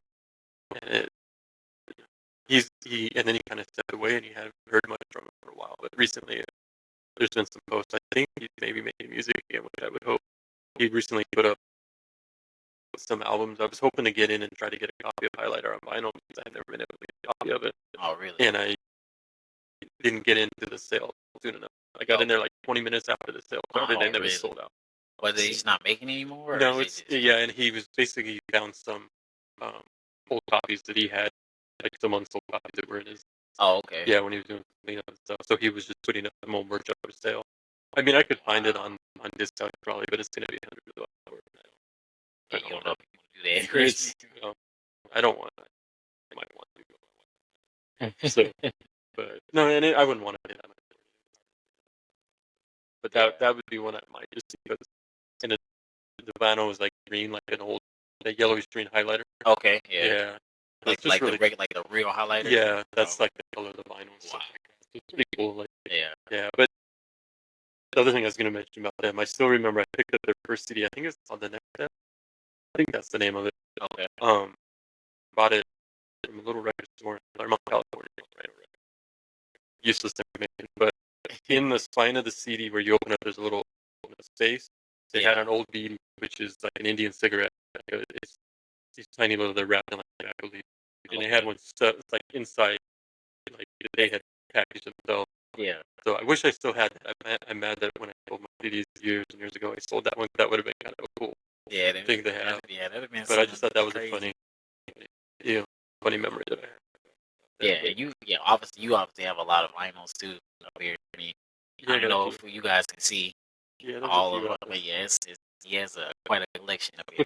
S2: and and then he kind of stepped away, and he hadn't heard much from him for a while. But recently, there's been some posts. I think he's maybe making music again, which I would hope. He recently put up some albums. I was hoping to get in and try to get a copy of Highlighter on vinyl because I've never been able to get a copy of it.
S1: Oh, really?
S2: And didn't get into the sale soon enough. I got in there like 20 minutes after the sale started, and it was sold out.
S1: But they just not making anymore?
S2: No, it's and he was basically he found some old copies that he had, like some unsold copies that were in his.
S1: Oh, okay.
S2: Yeah, when he was doing cleanup and stuff, so he was just putting up some old merch up for sale. I mean, I could find it on discount probably, but it's gonna be $100.
S1: Yeah, you don't know if you want to do that.
S2: It's, I don't want. I might want to. So, but no, and I wouldn't want to pay that much. But that would be one I might just because, and the vinyl was like green, like an old, that yellowish green highlighter.
S1: Okay, yeah.
S2: Yeah.
S1: Like
S2: really,
S1: the real highlighter.
S2: yeah, that's like the color of the vinyl. Wow. It's pretty cool. Like, yeah. But the other thing I was going to mention about them, I still remember I picked up their first CD. I think it's on the next step. I think that's the name of it.
S1: Okay.
S2: Bought it from a little record store in Claremont, California. Right. Useless information, but in the spine of the CD where you open up, there's a little space. They had an old bead, which is like an Indian cigarette. It's these tiny little, they're wrapped in like tobacco leaf, and they had one stuff like inside, like they had packaged themselves.
S1: Yeah.
S2: So I wish I still had that. I'm mad that when I sold my CDs years and years ago, I sold that one. That would have been kind of a cool thing to have.
S1: Yeah, that'd have been.
S2: But I just thought that was
S1: crazy.
S2: a funny memory that I have.
S1: Yeah, obviously you have a lot of vinyls too up here. I mean, I don't know if you guys can see all of them, but yeah, he has quite a collection up here.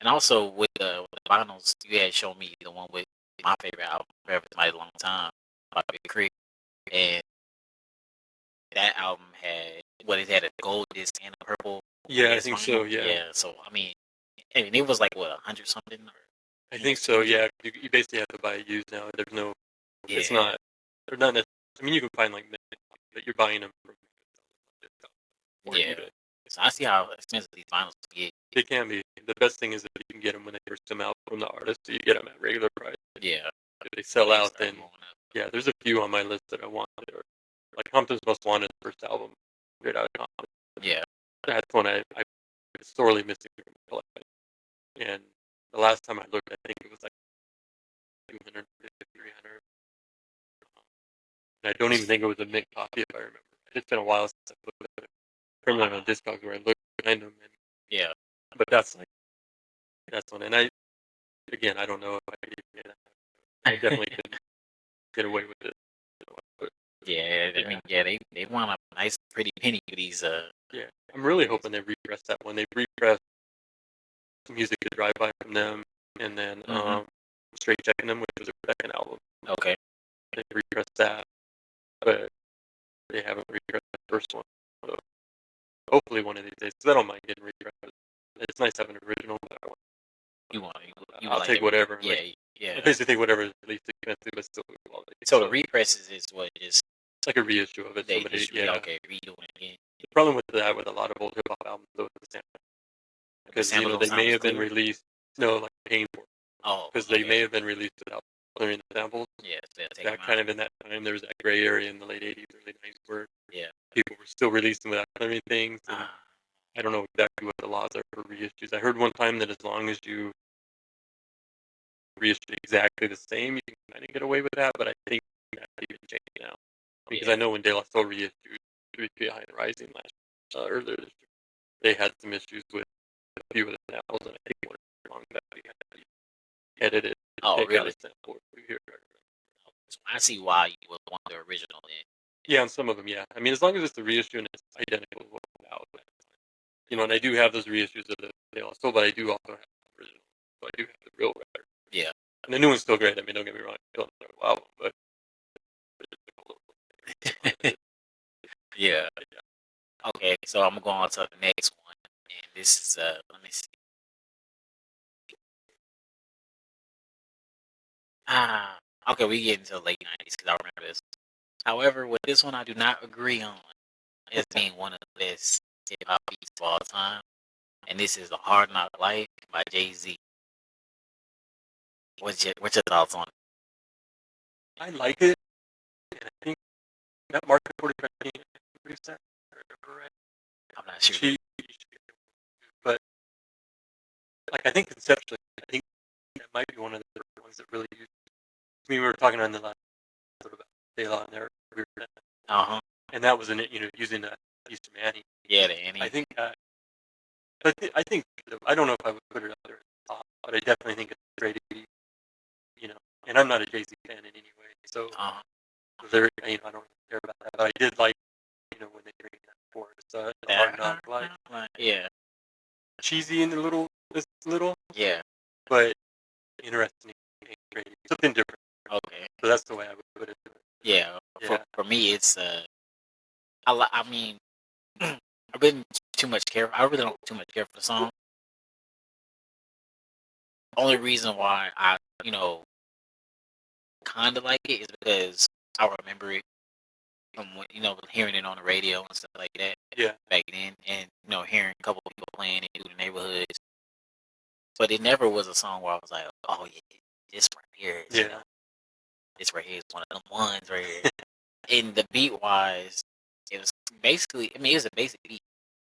S1: And also with the vinyls, you had shown me the one with my favorite album, Forever My Long Time, by Big Crit, and that album had it had a gold disc and a purple.
S2: Yeah, I think so. Yeah.
S1: Yeah. So I mean, it was like what 100 something.
S2: I think so. Yeah, you basically have to buy it used now. There's no. Yeah. It's not. They're not. I mean, you can find like, but you're buying them from.
S1: Yeah. So I see how expensive these vinyls can get.
S2: They can be. The best thing is that you can get them when they first come out from the artist. So you get them at regular price.
S1: Yeah.
S2: If they sell out, then yeah. There's a few on my list that I want. Like Compton's Most Wanted, the first album, straight out of Compton. Yeah. That's one I sorely missing from my collection. And the last time I looked, I think it was like 200, 300. And I don't even think it was a mint copy, if I remember. It's been a while since I looked at it. Permanently on Discogs where I looked behind them. And, yeah. But that's one. And I don't know if I could even get that. I definitely could get away with it. But,
S1: yeah, I mean, they want a nice, pretty penny for these.
S2: Yeah, I'm really hoping they repress that one. They repressed Music to Drive By from them, and then Straight Checking Them, which was a second album. Okay. They repressed that, but they haven't repressed the first one. So hopefully one of these days, because I don't mind getting repressed. It's nice having an original, but I want. I'll take whatever. Yeah, yeah. I basically take whatever is least expensive, but still good quality.
S1: So the represses is what is.
S2: It's like a reissue of it.
S1: Somebody, redoing it again.
S2: The problem with that, with a lot of old hip hop albums, though, is the sample. Because they may have been released. No, like paying for. Oh. Because they may have been released without clearing the samples. Yeah. That kind of in that time, there was that gray area in the late '80s, early '90s, where people were still releasing without clearing things. And I don't know exactly what the laws are for reissues. I heard one time that as long as you reissue exactly the same, you can kind of get away with that. But I think that's even changed now. Because I know when De La Soul reissued Behind the Rising earlier this year, they had some issues with a few of the samples, and I think one song that we had to be edited. Oh, really? So
S1: I see why you would want the original then.
S2: Yeah, on some of them, yeah. I mean, as long as it's the reissue and it's identical to what was out. And I do have those reissues of the De La Soul, but I do also have the original. So I do have the real record. Yeah. And the new one's still great. I mean, don't get me wrong. I don't know the album, but
S1: yeah. Okay, so I'm going on to the next one, and this is let me see. Okay, we get into the late '90s because I remember this. However, with this one, I do not agree on as being one of the best hip hop beats of all time, and this is "A Hard Knock Life" by Jay-Z. What's your thoughts on it?
S2: I like it, and I think that Market 45 produced that. Right?
S1: I'm not sure.
S2: But I think conceptually, I think that might be one of the ones that really used. I mean, we were talking on the last episode about De La in there.
S1: And
S2: that was using Easter Manny.
S1: Yeah, the Annie.
S2: I think I think I don't know if I would put it up there at the top, but I definitely think it's great. And I'm not a Jay-Z fan in any way, so there, I don't really care about that. But I did like, when they bring that forward. So the Hard Knock Life.
S1: Yeah.
S2: Cheesy and it's little.
S1: Yeah.
S2: But interesting, something different.
S1: Okay.
S2: So that's the way I would put it.
S1: Yeah. For me, it's I mean, I really don't too much care for the song. Only reason why I kind of like it is because I remember it from hearing it on the radio and stuff like that.
S2: Yeah.
S1: Back then, and hearing a couple of people playing it through the neighborhoods. But it never was a song where I was like, oh yeah, this right here is this right here is one of them ones right here. And the beat wise, it was basically, I mean, it was a basic beat.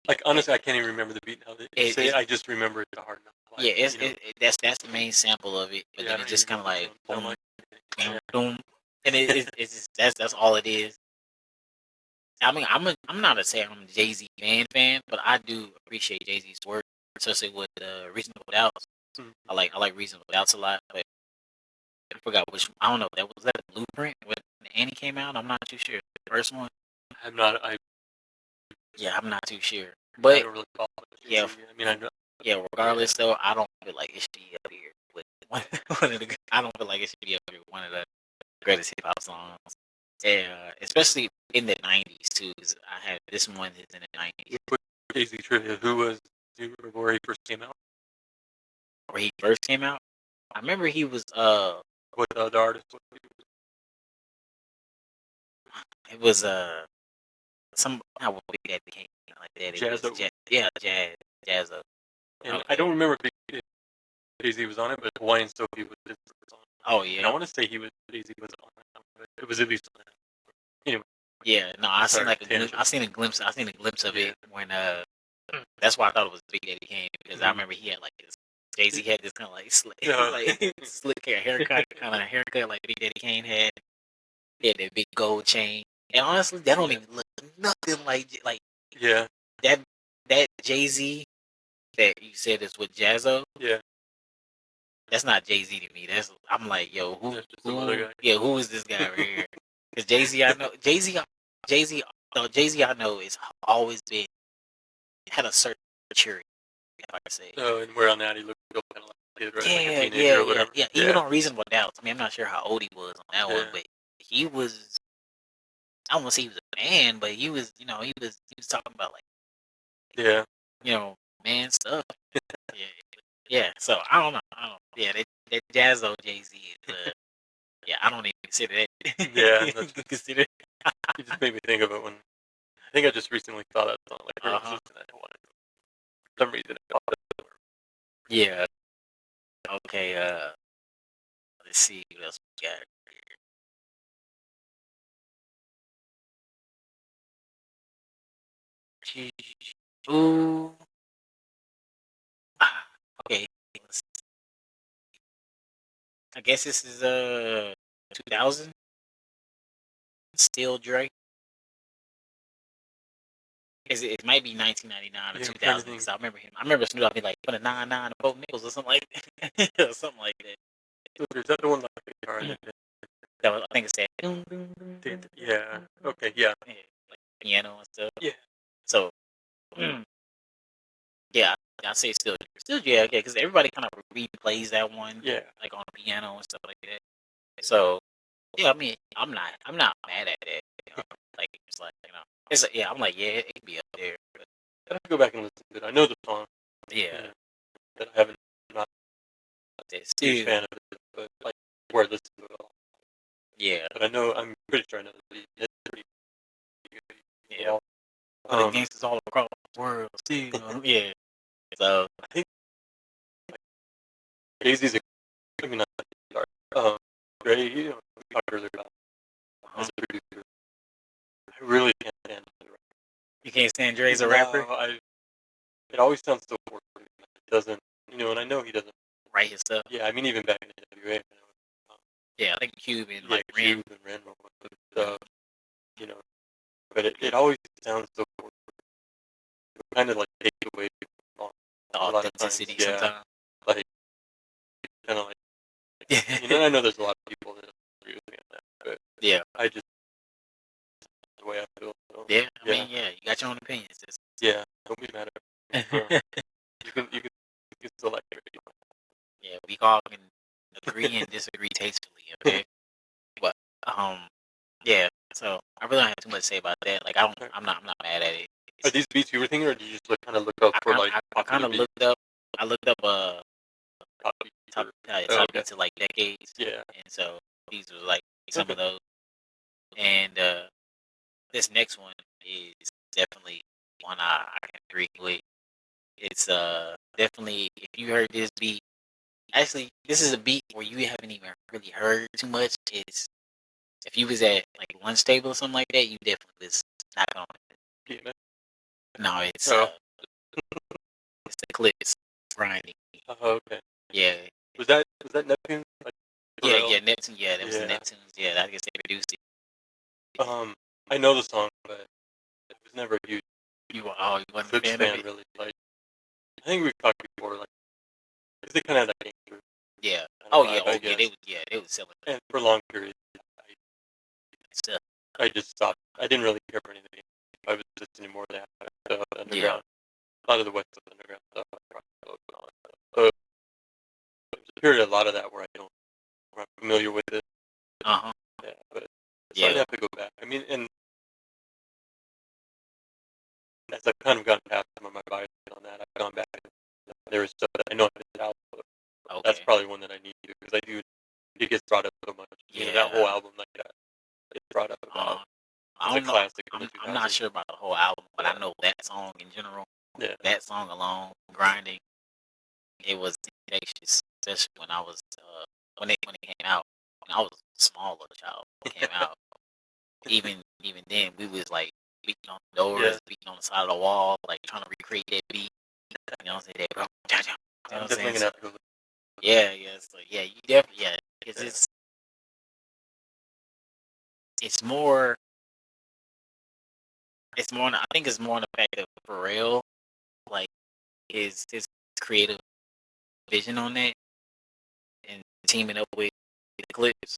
S2: Like honestly, I can't even remember the beat now. I just remember the Hard Knock Life.
S1: Yeah, that's the main sample of it. But then it's just kind of like boom, boom, and it's that's all it is. I mean, I'm not saying I'm a Jay-Z fan, but I do appreciate Jay-Z's work, especially with Reasonable Doubts.
S2: Mm-hmm.
S1: I like Reasonable Doubts a lot, but I forgot which. I don't know. Was that a Blueprint when Annie came out? I'm not too sure. The first one.
S2: I'm not.
S1: I'm not too sure. But
S2: I don't really follow Jay-Z. I mean, I know.
S1: Yeah, regardless though, I don't feel like it should be up here with one of the. I don't feel like it should be up here with one of the greatest hip hop songs. Yeah, especially in the '90s too. 'Cause I had this one is in the '90s.
S2: Jay-Z trivia. Who was? Do you remember where he first came out?
S1: Where he first came out? I remember he was
S2: What the other artist?
S1: It was some how would Big Daddy came like that. It
S2: Jazzo.
S1: was Jazzo.
S2: And I don't remember if Jay-Z was on it, but Hawaiian Sophie was on it.
S1: Oh yeah.
S2: And I want to say Jay-Z was on it, but it was at least on it. Anyway.
S1: Yeah, no, I seen a glimpse of it when that's why I thought it was Big Daddy Kane because I remember he had like this Jay-Z had this kind of like slick haircut like Big Daddy Kane had. He had that big gold chain. And honestly, that don't even look nothing like that Jay-Z that you said is with Jazzo.
S2: Yeah.
S1: That's not Jay-Z to me. I'm like, yo, who is this guy right here? Because Jay-Z I know is always been had a certain maturity, if I could say.
S2: Oh, and where on that he looked kind of like a kid, right?
S1: Yeah,
S2: like a teenager or whatever.
S1: Yeah. Even on Reasonable Doubts. I mean, I'm not sure how old he was on that one, but he was. I don't want to say he was a man, but he was. He was talking about like. Man stuff. Yeah. So I don't know. Yeah, that Jazzo Jay-Z is. I don't even consider that.
S2: Yeah, consider. You just made me think of it when. I think I just recently saw that song. Like, for some reason, it popped up.
S1: Yeah. Okay. Let's see what else we got here. Ooh. Okay. I guess this is 2000. Still Drake. It might be 1999 or 2000. Because I remember him. I remember Snoop Dogg be like put a 9 and 4 nickels or something like that. Something like that.
S2: Is that the one like the guitar?
S1: That was, I think it's that.
S2: Yeah. Okay. Yeah.
S1: Like piano and stuff.
S2: Yeah.
S1: So. Yeah, I say still yeah, because everybody kind of replays that one, like on piano and stuff like that. So, yeah, I mean, I'm not mad at it. Like it's like I'm like it could be up there. But
S2: I have to go back and listen to it. I know the song.
S1: Yeah,
S2: but I haven't not
S1: a
S2: huge fan of it, but like where I listen to it all.
S1: Yeah,
S2: but I'm pretty sure I know the beat. It's pretty good.
S1: Yeah, but gangsters all across the world still. Yeah. So
S2: I think Jay-Z's Dre, we talked earlier about as a producer. I really can't stand it.
S1: You can't stand Dre as a rapper?
S2: It always sounds so forced. It doesn't, and I know he doesn't
S1: write his stuff.
S2: Yeah, I mean, even back in the NWA,
S1: Yeah, I think Cube and like
S2: Cube
S1: Ren.
S2: and Ren were one of the, you know, but it always sounds so kind of like take away from
S1: The
S2: a lot of times.
S1: authenticity
S2: Yeah,
S1: sometimes.
S2: like kind of like
S1: Yeah.
S2: I know there's a lot of people that agree with me on that, but
S1: Yeah.
S2: I just the way I feel. So,
S1: Yeah. I mean, yeah, you got your own opinions.
S2: yeah, don't be mad at me. You can still like it.
S1: Yeah, we all can agree and disagree tastefully, okay? But yeah. So I really don't have too much to say about that. Like I'm not mad at it.
S2: Are these beats you were thinking, or did you just kind of look up for like
S1: I kind
S2: popular
S1: of
S2: beats?
S1: looked up. I looked up
S2: Top beats?
S1: top
S2: Oh, okay.
S1: beats of like decades.
S2: Yeah.
S1: And so these were like some
S2: Okay.
S1: of those. And this next one is definitely one I can agree with. It's definitely, if you heard this beat, actually this is a beat where you haven't even really heard too much. Is if you was at like lunch table or something like that, you definitely was not on it.
S2: Yeah.
S1: No, it's
S2: Oh.
S1: it's the clips grinding.
S2: Oh, okay.
S1: Yeah.
S2: Was that Neptune? Like,
S1: Yeah, Neptune. Yeah, that was the
S2: Yeah.
S1: Neptunes. Yeah, I guess they produced it.
S2: I know the song, but it was never a huge
S1: You wasn't a
S2: Clips
S1: fan of
S2: fan
S1: it?
S2: really. Like, I think we've talked before, like, 'cause they kind of have that gangster
S1: Yeah.
S2: kind of
S1: Oh
S2: vibe, I guess.
S1: they was selling
S2: And for long periods,
S1: stuff.
S2: I just stopped. I didn't really care for anything. I was listening more to the underground. A lot of the West Coast underground stuff. So there's a period, a lot of that where where I'm familiar with it.
S1: Uh-huh.
S2: Yeah, but so
S1: Yeah.
S2: I'd have to go back. I mean, and as I've kind of gotten past some of my bias on that, I've gone back. There is stuff that I know I missed out. But that's
S1: Okay.
S2: probably one that I need to, because I do. It gets brought up so much. That whole album like that. It's brought up about.
S1: I
S2: It's
S1: don't
S2: a
S1: know.
S2: classic in the 2000s.
S1: I'm not sure about the whole album, but
S2: Yeah.
S1: I know that song in general.
S2: Yeah.
S1: That song alone, grinding, it was infectious, especially when I was when it came out. When I was a small little child when it came out. Even then, we was like beating on the doors, beating on the side of the wall, like trying to recreate that beat. You know what I'm saying? That, bro. You know
S2: I'm
S1: what
S2: definitely
S1: I'm
S2: gonna
S1: saying?
S2: have to go.
S1: Yeah, so yeah, you definitely because it's more I think it's more in the fact of Pharrell, like his creative vision on that and teaming up with the clips,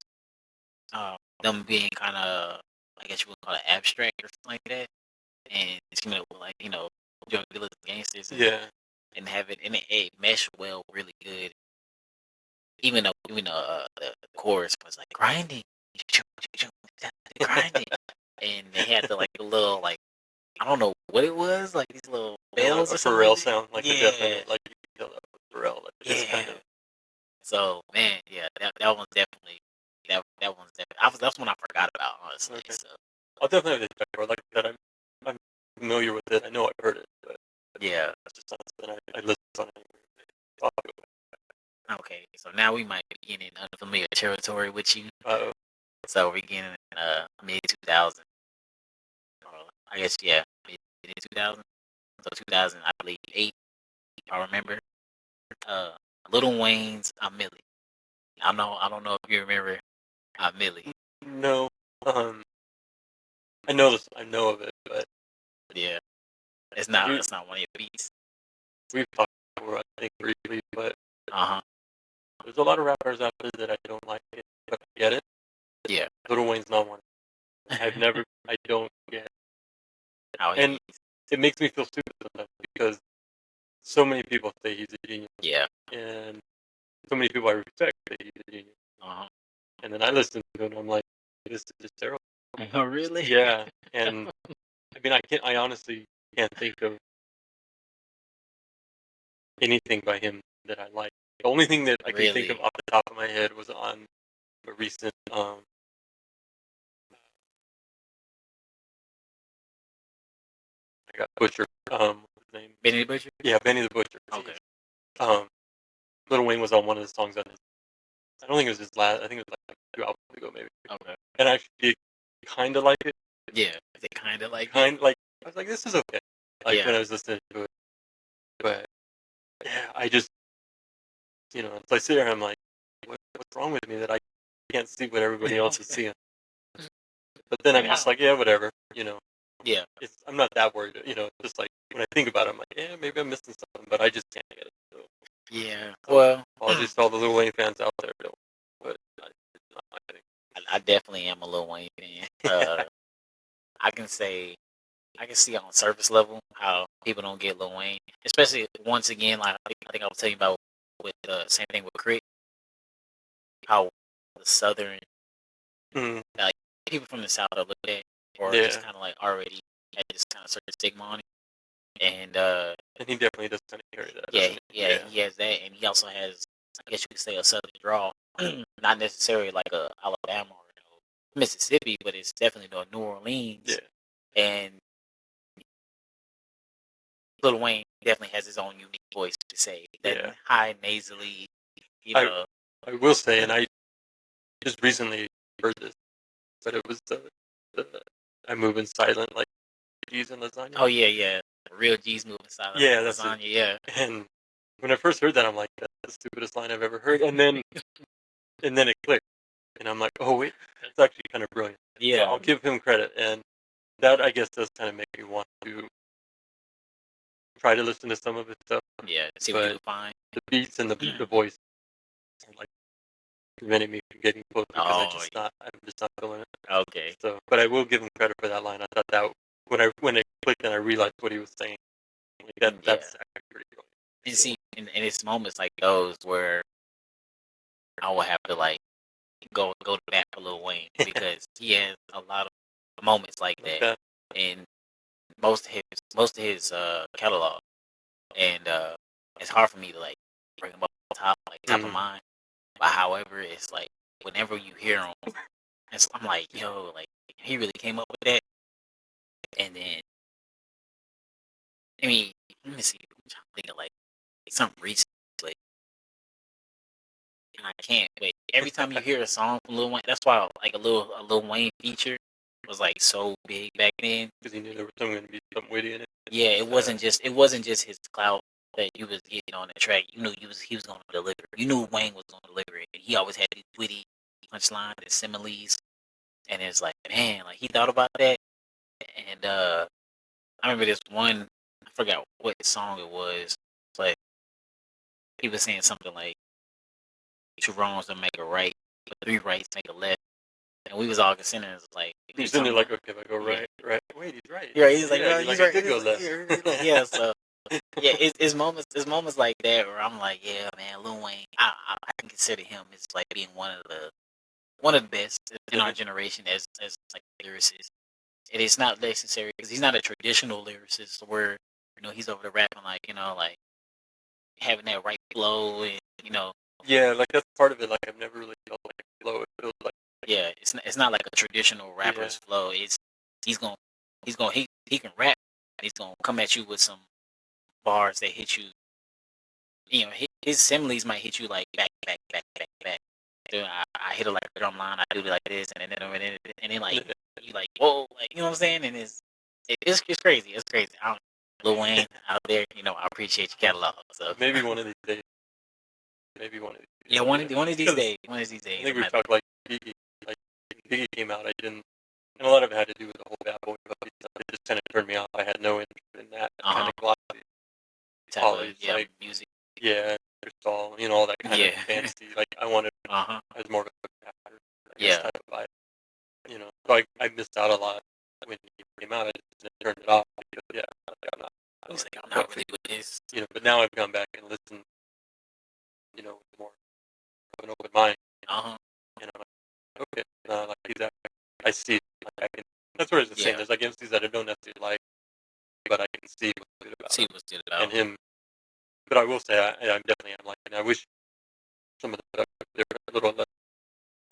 S1: them being kind of, I guess you would call it abstract or something like that, and teaming up with like drug dealers, gangsters, and have it and it meshed well, really good. Even though the chorus was like grinding, grinding, and they had the like the little like I don't know what it was, like these little bells
S2: A
S1: or something.
S2: Pharrell
S1: Like
S2: sound, like a definite, like you can tell that was Pharrell. Like, it's kind of.
S1: So man, yeah, that one's definitely that one's definitely. That's one I forgot about, honestly.
S2: Okay.
S1: So
S2: I'll definitely have to check for it. Like I said, I'm familiar with it. I know I've heard it, but
S1: yeah.
S2: that's just not something I listen to. I'll go back.
S1: Okay, so now we might be getting in unfamiliar territory with you.
S2: Uh-oh.
S1: So we're getting in mid 2000. I guess mid 2000. So 2000, I believe 8. I remember. Uh, Little Wayne's "I'm Millie." I don't know if you remember "I'm Millie."
S2: No. I know this. I know of it, but
S1: Yeah, it's not one of your beats.
S2: we've talked before, I think, briefly, but
S1: Uh-huh.
S2: there's a lot of rappers out there that I don't like it, but I get it.
S1: Yeah.
S2: Little Wayne's not one. I don't get it.
S1: How
S2: And it makes me feel stupid sometimes because so many people say he's a genius.
S1: Yeah.
S2: And so many people I respect say he's a genius.
S1: Uh-huh.
S2: And then I listen to it and I'm like, this is just terrible.
S1: Oh, really?
S2: Yeah. And I mean, I honestly can't think of anything by him that I like. The only thing that I can think of off the top of my head was on a recent I got Butcher. What's his name?
S1: Benny the Butcher?
S2: Yeah, Benny the Butcher.
S1: Okay.
S2: Little Wayne was on one of the songs on his. I don't think it was his last. I think it was like 2 albums ago, maybe.
S1: Okay.
S2: And I actually kind of like it.
S1: Yeah, they kind of like
S2: like I was like, this is okay. Like when I was listening to it, but yeah, I just so I sit here and I'm like, what's wrong with me that can't see what everybody else is seeing. But then I'm just like, yeah, whatever,
S1: Yeah.
S2: I'm not that worried, just like when I think about it, I'm like, yeah, maybe I'm missing something, but I just can't get it. So,
S1: Yeah.
S2: so
S1: Well,
S2: apologies to all the Lil Wayne fans out there, though, but it's not my thing.
S1: I definitely am a Lil Wayne fan. I can say I can see on the surface level how people don't get Lil Wayne, especially once again, like I think I was telling you about with the same thing with Crit, how the Southern
S2: Mm,
S1: like people from the South are looked at or just
S2: yeah,
S1: kind of like already had this kind of certain stigma on it, and
S2: and he definitely does kind of carry that,
S1: yeah,
S2: doesn't he?
S1: yeah, he has that, and he also has, I guess you could say, a Southern draw, not necessarily like a Alabama or Mississippi, but it's definitely no New Orleans,
S2: Yeah,
S1: and Lil Wayne definitely has his own unique voice to say that
S2: yeah.
S1: high nasally, you
S2: I
S1: know.
S2: I will say, and I just recently heard this, but it was the I move in silent like cheese and lasagna.
S1: Oh yeah, yeah, real G's moving silent
S2: Yeah,
S1: like
S2: that's it.
S1: lasagna. Yeah,
S2: And when I first heard that, I'm like, that's the stupidest line I've ever heard. And then it clicked, and I'm like, oh wait, that's actually kind of brilliant. So
S1: yeah,
S2: I'll give him credit, and that I guess does kind of make me want to try to listen to some of his stuff.
S1: yeah. See what you
S2: But
S1: can find.
S2: the beats and the voice are like preventing me from getting closer because
S1: Oh,
S2: I'm just not feeling it.
S1: okay.
S2: So, but I will give him credit for that line. I thought that when it clicked and I realized what he was saying, like
S1: Yeah,
S2: that's actually pretty brilliant.
S1: and
S2: So,
S1: see, and it's moments like those where I will have to like go to bat for Lil Wayne because he has a lot of moments like
S2: like
S1: that
S2: that.
S1: in most of his catalog, and it's hard for me to like bring him up top of
S2: Mm-hmm.
S1: mind. But however, it's like whenever you hear him, I'm like, yo, like he really came up with that. And then I mean, let me see, I'm trying to think of like something recent, like, and I can't. But every time you hear a song from Lil Wayne, that's why like a Lil Wayne feature was like so big back then.
S2: Because he knew there was going to be something witty in it.
S1: Yeah, it wasn't just his clout that you was getting on the track. You knew he was gonna deliver. You knew Wayne was gonna deliver it. And he always had these witty punchlines and similes. And it's like, man, like he thought about that. And I remember this one, I forgot what song it was, but he was saying something like two wrongs don't make a right, but three rights make a left. And we was all considering it like
S2: You're
S1: he's
S2: sitting there
S1: talking about,
S2: like, okay, if I go
S1: yeah.
S2: right, right. Wait, he's right.
S1: Yeah, he's like,
S2: Yeah,
S1: no,
S2: you're
S1: he's
S2: like, I
S1: right.
S2: did go left.
S1: Yeah, so yeah, it's moments like that where I'm like, yeah, man, Lil Wayne, I can consider him as like being one of the best in our
S2: Yeah.
S1: generation as like lyricist. And it's not necessary because he's not a traditional lyricist where he's over the rapping like like having that right flow and
S2: Yeah, like that's part of it. Like I've never really felt like flow. It feels like
S1: yeah, it's not like a traditional
S2: yeah,
S1: rapper's flow. It's he's gonna he can rap. And he's gonna come at you with some bars that hit you. His similes might hit you like back, back, back, back, back. Dude, I hit it like a drum line. I do it like this, and then like
S2: yeah.
S1: you like whoa, like you know what I'm saying? And it's crazy. It's crazy. Lil Wayne out there, I appreciate your catalog. So
S2: Maybe one of these days. Maybe one of these days.
S1: yeah, one of these
S2: Because
S1: days,
S2: I think
S1: I'm
S2: we
S1: happy.
S2: talked like Biggie. Like Biggie came out, I didn't, and a lot of it had to do with the whole bad boy puppy stuff. It just kind of turned me off. I had no interest in that kind
S1: Uh-huh.
S2: of glossy,
S1: Type of
S2: polished,
S1: yeah
S2: like
S1: music.
S2: yeah, crystal, all that kind of
S1: Yeah.
S2: fancy. Like I wanted,
S1: Uh-huh.
S2: I was more of a pattern, I guess,
S1: Yeah.
S2: type of vibe. So I missed out a lot when he came out. I just turned it off because yeah, like, I'm
S1: He's
S2: not
S1: like, I'm not
S2: puppy.
S1: really with this.
S2: But now I've gone back and listened, with more of an open mind.
S1: Uh-huh.
S2: And I'm like, okay, like he's actually, I see it. Like, I can. That's what I was saying.
S1: Yeah.
S2: There's like MCs that I don't necessarily like, but I can see what's good about
S1: See
S2: him
S1: what's good
S2: and
S1: about.
S2: him. But I will say, I definitely am like, and I wish some of the stuff they're a little less,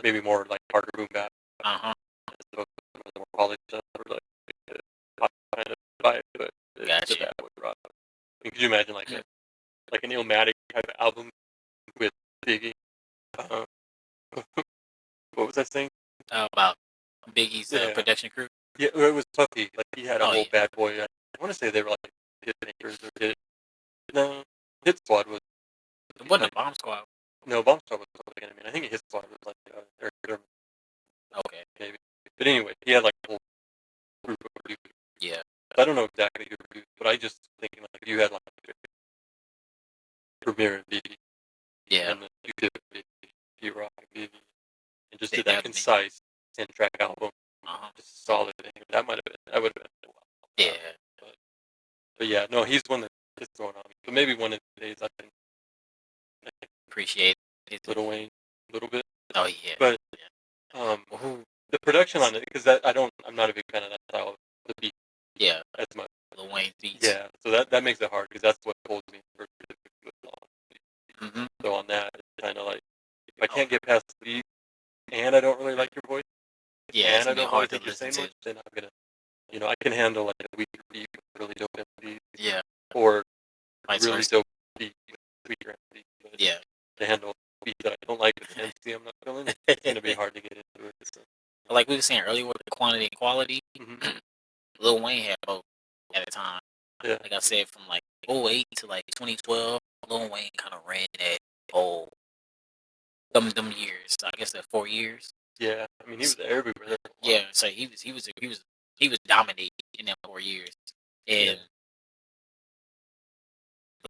S2: maybe more like harder boom bap,
S1: Uh-huh.
S2: as opposed to some of the more polished stuff or like pop kind of vibe, but it's a
S1: Gotcha.
S2: bad way rock. Could you imagine like an Illmatic type of album with Biggie? Uh, what was I saying?
S1: About Biggie's
S2: Yeah,
S1: production crew.
S2: yeah, it was Puffy. Like he had a
S1: Oh
S2: whole
S1: yeah.
S2: bad boy. I want to say they were like hit makers or hit. No, Hit Squad was
S1: It wasn't
S2: like
S1: a bomb squad.
S2: no Bomb Squad was Public Enemy. I think Hit Squad was like their But anyway, he had like a whole group of producers.
S1: Yeah.
S2: I don't know exactly who produced, but I just thinking like if you had like Premiere and Vivi,
S1: Yeah.
S2: and then you did Rock and Vivi, and just
S1: That
S2: did that
S1: would've been-
S2: concise 10-track album, just solid thing. That would have been a while.
S1: Yeah.
S2: But yeah, no, he's one that's going on. So maybe one of the days I can
S1: Appreciate it.
S2: Lil Wayne a little bit.
S1: Oh yeah.
S2: But
S1: Who?
S2: the production on it, because I'm not a big fan of that style of the beat
S1: Yeah.
S2: as much.
S1: Lil Wayne beats.
S2: Yeah, so that makes it hard because that's what holds me for
S1: Mm-hmm.
S2: So on that, it's kind of like if I can't get past the beat and I don't really like your voice,
S1: Yeah. It's
S2: and I
S1: gonna be
S2: don't really
S1: hard to
S2: think you're
S1: listen
S2: saying
S1: to.
S2: much, then I'm gonna, I can handle like a weaker beat with really dope melody,
S1: Yeah.
S2: or
S1: Vice
S2: really
S1: versa.
S2: dope beat with weaker melody. But
S1: Yeah.
S2: to handle a beat that I don't like with the MC I'm not feeling, it's gonna be hard to get into it. So.
S1: Like we were saying earlier with the quantity and quality, Lil Wayne had both at a time.
S2: Yeah.
S1: Like I said, from like 2008 to like 2012, Lil Wayne kind of ran that whole them years. I guess that 4 years.
S2: Yeah, I mean he was everywhere.
S1: Yeah, so he was dominating in them 4 years, and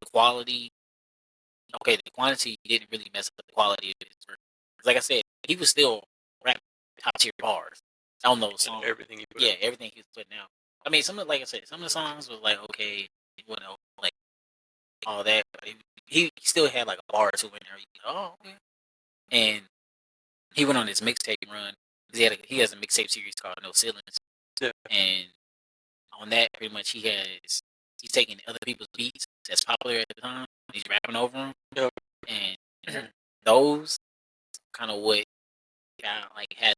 S1: the quality. Okay, the quantity didn't really mess up the quality of his work. 'Cause like I said, he was still rapping top tier bars on those songs.
S2: Everything he put
S1: Yeah, everything he was putting out. I mean, some of like I said, some of the songs was like okay, like all that. But he still had like a bar or two in there. Oh, okay. And he went on his mixtape run. He has a mixtape series called No Ceilings.
S2: Yeah.
S1: And on that, pretty much he's taking other people's beats that's popular at the time. He's rapping over them.
S2: Yep.
S1: And those kind of what like had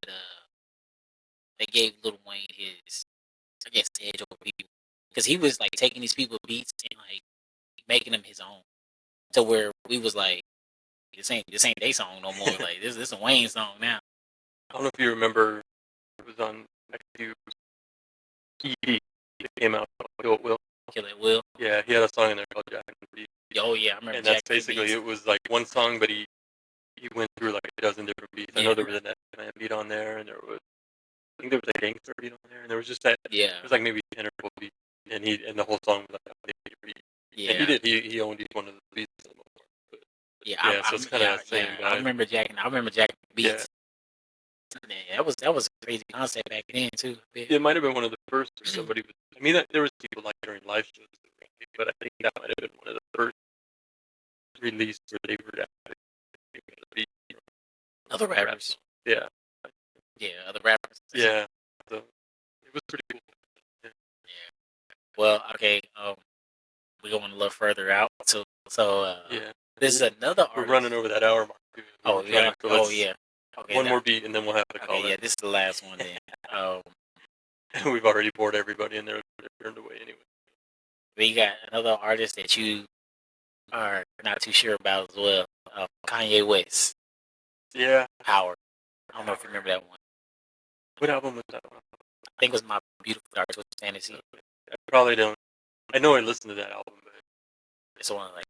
S1: they gave Lil Wayne his, I guess, edge over people because he was like taking these people's beats and like making them his own to where we was like this ain't their song no more. Like this is a Wayne song now.
S2: I don't know if you remember, it was on EP. It came out. Kill It Will.
S1: Kill It Will.
S2: Yeah, he had a song in there called Jack and the Beat.
S1: Oh yeah, I remember.
S2: And that's basically it was like one song, but he went through like a dozen different beats. I know there was an F-Man beat on there, and there was I think there was a gangster beat on there, and there was just that.
S1: Yeah.
S2: It was like maybe 10 or 12 beats, and the whole song was like a beat.
S1: Yeah.
S2: And he owned each one of the beats. But,
S1: yeah,
S2: so it's kind of the same guy.
S1: I remember Jack beats. Yeah, that was a crazy concept back then too.
S2: It might have been one of the first where somebody was. I mean, there was people like during live shows, but I think that might have been one of the first released where they were actually
S1: other rappers.
S2: Yeah.
S1: Yeah, other rappers.
S2: Yeah. So it was pretty cool.
S1: Yeah. Well, okay. We're going a little further out. So
S2: yeah.
S1: This is another artist.
S2: We're running over that hour mark. Too.
S1: Oh yeah. Yeah.
S2: Okay. One more beat and then we'll have to call it.
S1: Yeah, this is the last one then.
S2: We've already bored everybody and they're turned away anyway.
S1: We got another artist that you are not too sure about as well. Kanye West.
S2: Yeah.
S1: Howard. I don't know if you remember that one.
S2: What album was that one?
S1: I think it was My Beautiful Dark Twisted Fantasy.
S2: I probably don't. I know I listened to that album, but
S1: it's one like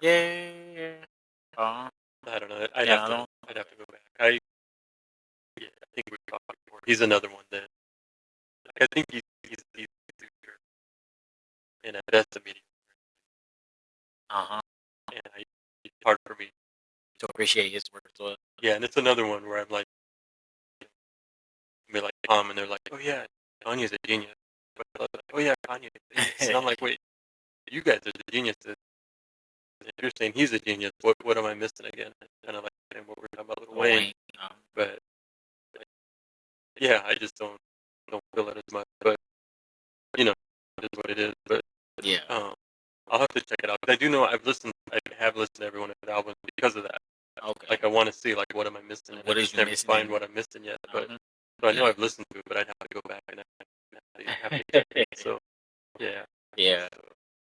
S2: yeah. I don't know. I'd have to go back. I think we talked before. He's another one that I think he's and that's a medium. And it's hard for me
S1: to appreciate his work as well.
S2: Yeah, and it's another one where I'm like, and they're like, oh yeah, Kanye's a genius. But oh yeah, Kanye's a genius. And I'm like, wait, you guys are the geniuses. If you're saying he's a genius, what am I missing again? Kind of like what we're talking about with Wayne. But yeah, I just don't feel it as much. But it is what it is. But
S1: yeah,
S2: I'll have to check it out. But I do know I have listened to every one of his albums because of that.
S1: Okay.
S2: Like I want to see what am I missing? And
S1: what
S2: I
S1: is
S2: just never
S1: missing
S2: find what I'm missing yet. But so I know I've listened to it, but I'd have to go back and have to check it. So yeah.
S1: Yeah.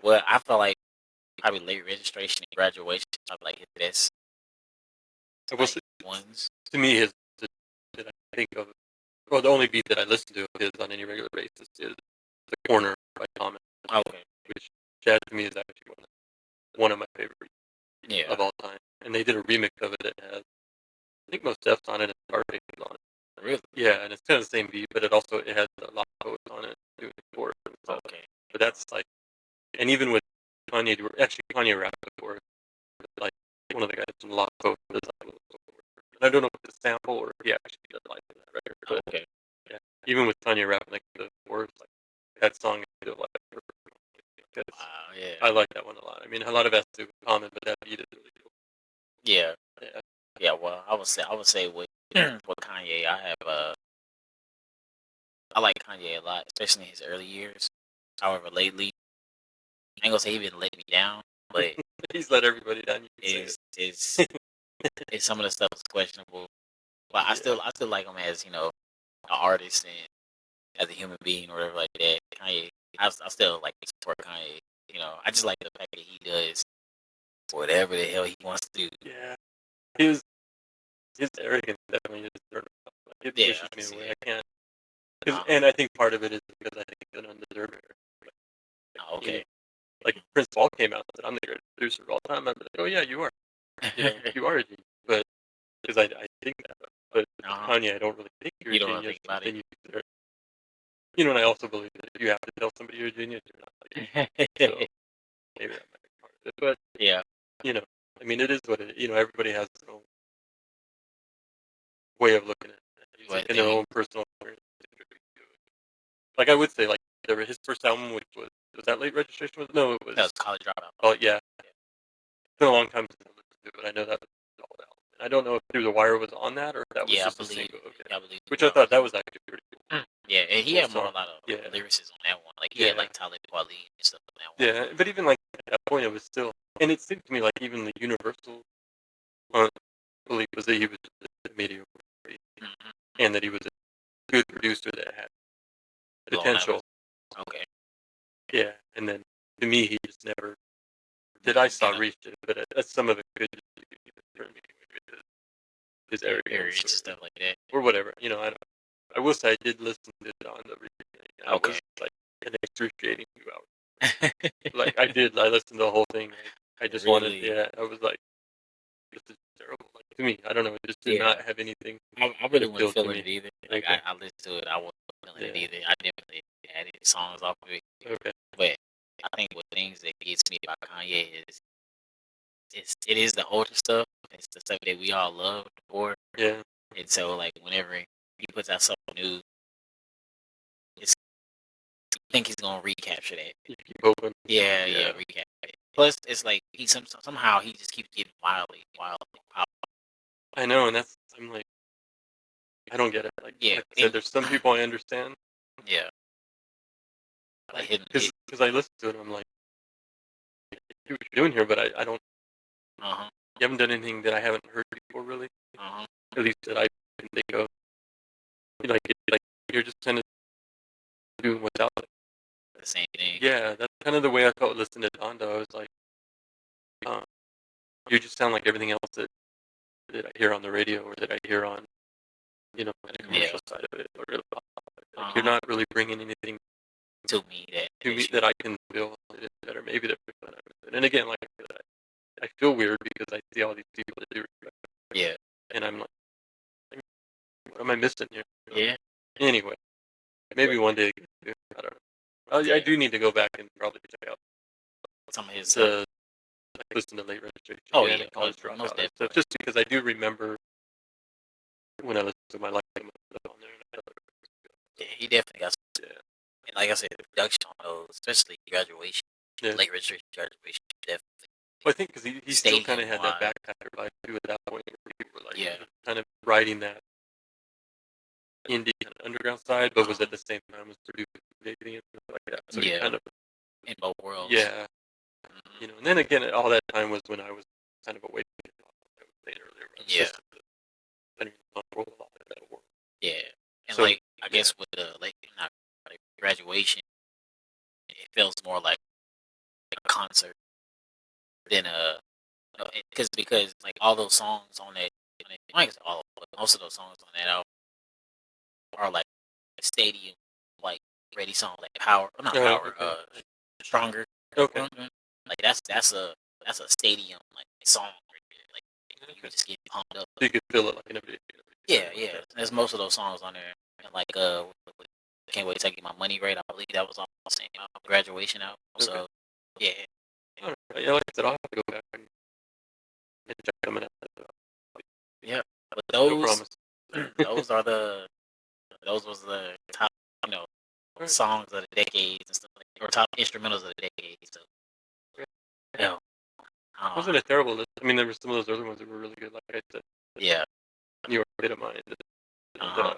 S1: Well, I feel like probably late registration and graduation. I'd like his best. Ones.
S2: To me, his that I think of. Well, the only beat that I listen to of his on any regular basis is "The Corner" by Common.
S1: Okay.
S2: Which that to me is actually one of my favorite of all time. And they did a remix of it that has, I think, Most Def's on it and Scarface on it.
S1: Really?
S2: Yeah, and it's kind of the same beat, but it has a lot of codes on it doing the chorus and stuff.
S1: Okay.
S2: But that's like, and even with Kanye, actually Kanye rapped the chorus. Like one of the guys from Lock Code does like a little chorus. And I don't know if it's a sample or if he actually does like that record, but
S1: Okay.
S2: yeah, even with Kanye rapping like the chorus, like that song is still like because
S1: Wow. Yeah.
S2: I like that one a lot. I mean, a lot of it has to do with Common, but that beat is really cool.
S1: Yeah.
S2: Yeah.
S1: Yeah. Well, I would say with with Kanye, I have I like Kanye a lot, especially in his early years. However, lately, I ain't gonna say he been letting me down, but
S2: He's let everybody down. You can say
S1: is
S2: it.
S1: is some of the stuff is questionable. But
S2: Yeah.
S1: I still like him as an artist and as a human being or whatever like that. Kanye, I still like support Kanye. I just like the fact that he does whatever the hell he wants to do.
S2: Yeah. His arrogance definitely just turned me off. Like, it
S1: Yeah,
S2: pushes
S1: I can
S2: me
S1: see
S2: away.
S1: it.
S2: I can't.
S1: Uh-huh.
S2: And I think part of it is because I think it's an undeserved arrogance.
S1: Oh,
S2: You know,
S1: okay.
S2: like Prince Paul came out and said, "I'm the greatest producer of all time." I'm like, "Oh yeah, you are. You are a genius." But because I think that. But with
S1: Uh-huh.
S2: Kanye, I don't really think you're a
S1: You don't know
S2: genius.
S1: think about
S2: Then and I also believe that if you have to tell somebody you're a genius, you're not. So
S1: it.
S2: maybe that might be part of it. But
S1: Yeah.
S2: you know, I mean, it is what it. Everybody has their own way of looking at music
S1: What
S2: and their
S1: thing?
S2: own personal experience. Like I would say, like his first album, which was that Late Registration? No, it
S1: That was
S2: was.
S1: college dropout.
S2: Oh yeah, it's been a long time since I listened to it, but I know that was the old album. And I don't know if Through the Wire was on that or if that was
S1: Yeah,
S2: just a single. Okay,
S1: I believe
S2: which I
S1: Wire
S2: thought
S1: was
S2: that
S1: on.
S2: was actually pretty cool.
S1: Yeah, and he
S2: Cool
S1: had more
S2: song.
S1: a lot of
S2: Yeah,
S1: lyrics on that one. Like he had
S2: yeah,
S1: like Talib Kweli and stuff on that one.
S2: yeah. But even like at that point, it was still, and it seemed to me like even the Universal belief was that he was just a mediocre,
S1: Mm-hmm.
S2: and that he was a good producer that had
S1: Blowing that
S2: potential.
S1: was okay.
S2: Yeah, and then to me, he just never that I
S1: Didn't
S2: saw
S1: get a
S2: reached it. But some of it could just be for me, his
S1: yeah,
S2: arrogance
S1: periods and stuff like that.
S2: or whatever. I don't. I will say I did listen to it on the replay, and it
S1: Okay.
S2: was like an excruciating 2 hours. Like I listened to the whole thing. Like, I just wanted,
S1: Really?
S2: yeah. I was like, this is terrible. Like to me, I don't know. It just did
S1: Yeah.
S2: not have anything
S1: I
S2: that
S1: really wasn't
S2: appealed to
S1: feeling
S2: me.
S1: it either. Like
S2: Okay,
S1: I listened to it, I wasn't feeling it
S2: yeah,
S1: either. I definitely had any songs off of it.
S2: okay,
S1: But I think what things that gets me about Kanye is it is the older stuff. It's the stuff that we all loved before.
S2: yeah.
S1: And so like whenever he puts out something new, it's I think he's gonna recapture that.
S2: You keep hoping.
S1: Yeah,
S2: Yeah,
S1: recapture it. Plus it's like somehow he just keeps getting wildly popular.
S2: I know, and I'm like, I don't get it.
S1: Yeah,
S2: Like I said, there's some people I understand.
S1: yeah. Like
S2: Like,
S1: hidden
S2: because I listen to it, I'm like, I see what you're doing here, but I don't.
S1: uh-huh.
S2: You haven't done anything that I haven't heard before, really.
S1: Uh-huh.
S2: At least that I can think of. Like you're just kind of doing what's out there.
S1: The same thing.
S2: Yeah, that's kind of the way I felt listening to Panda. I was like, uh, you just sound like everything else that I hear on the radio or that I hear on, the
S1: Yeah.
S2: commercial side of it. Or like you're
S1: Uh-huh.
S2: not really bringing anything
S1: To me
S2: to me
S1: you
S2: that I can feel it better. Maybe they're better. And again, like I said, I feel weird because I see all these people that do it,
S1: yeah.
S2: and I'm like, what am I missing here?
S1: Yeah.
S2: Anyway, maybe one day, I don't know. I
S1: Yeah.
S2: do need to go back and probably check out
S1: Some of his stuff.
S2: the listen to Late Registration
S1: Oh
S2: again
S1: yeah,
S2: and College
S1: most
S2: Dropout and stuff,
S1: definitely.
S2: just because I do remember when I listened to my life on there.
S1: Yeah, he definitely got
S2: Yeah,
S1: and like I said, the production on those, especially graduation,
S2: yeah.
S1: late registration graduation, definitely.
S2: Well, I think because he still kind of
S1: Stadium
S2: had that
S1: wide.
S2: backpacker vibe too at that point, where people were like
S1: Yeah.
S2: kind of riding that indie kind of underground side, but was
S1: Uh-huh.
S2: at the same time was producing and stuff like that. So he
S1: Yeah.
S2: kind of
S1: In both worlds.
S2: yeah,
S1: Mhm.
S2: And then again, all that time was when I was kind of away from it. I was saying earlier about
S1: Yeah.
S2: systems. I didn't really control a lot of that work.
S1: Yeah. And
S2: So
S1: like I
S2: yeah,
S1: guess with the like not like graduation, it feels more like a concert than because like all those songs on that I guess all but most of those songs on that album are like stadium like ready songs like power not power
S2: okay,
S1: stronger.
S2: okay.
S1: Like that's a stadium like song right there. Like you
S2: Okay.
S1: just get pumped up.
S2: So you could feel it like in a video.
S1: Yeah, yeah. There's most of those songs on there. And like Can't Wait to Get My Money Right. I believe that was on the same graduation album.
S2: Okay.
S1: So yeah.
S2: All right. Yeah, like I said, I'll have to go back and check them out.
S1: Yeah. But
S2: No
S1: those
S2: promise.
S1: those are those was the top, you know,
S2: Alright.
S1: songs of the decades and stuff like that, or top instrumentals of the decades. So yeah.
S2: Wasn't a terrible list. I mean, there were some of those other ones that were really good. Like I said,
S1: Yeah.
S2: New York State of Mind.
S1: Uh-huh.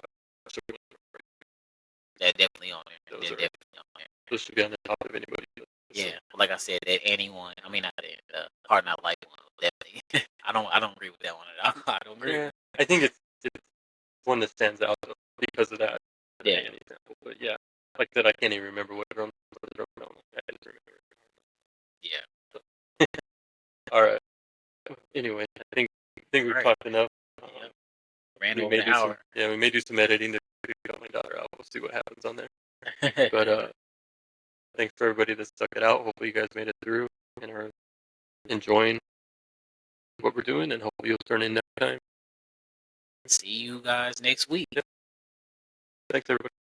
S1: That definitely on there.
S2: Those
S1: They're
S2: are
S1: definitely on there.
S2: those should be on the top of anybody.
S1: Yeah, like I said, that anyone. I mean, not that Hard Not Life one. Definitely, I don't agree with that one at all. I don't agree.
S2: Yeah, I think it's one that stands out because of that.
S1: Yeah.
S2: An example, but yeah, like I said, I can't even remember what drum. I just remember.
S1: Yeah.
S2: So. All right. Anyway, I think we've talked enough.
S1: Yep. Ran
S2: We
S1: over
S2: may
S1: the
S2: do
S1: hour.
S2: we may do some editing to cut my daughter out. We'll see what happens on there. But thanks for everybody that stuck it out. Hopefully you guys made it through and are enjoying what we're doing, and hopefully you'll turn in next time.
S1: See you guys next week.
S2: Yep. Thanks everybody.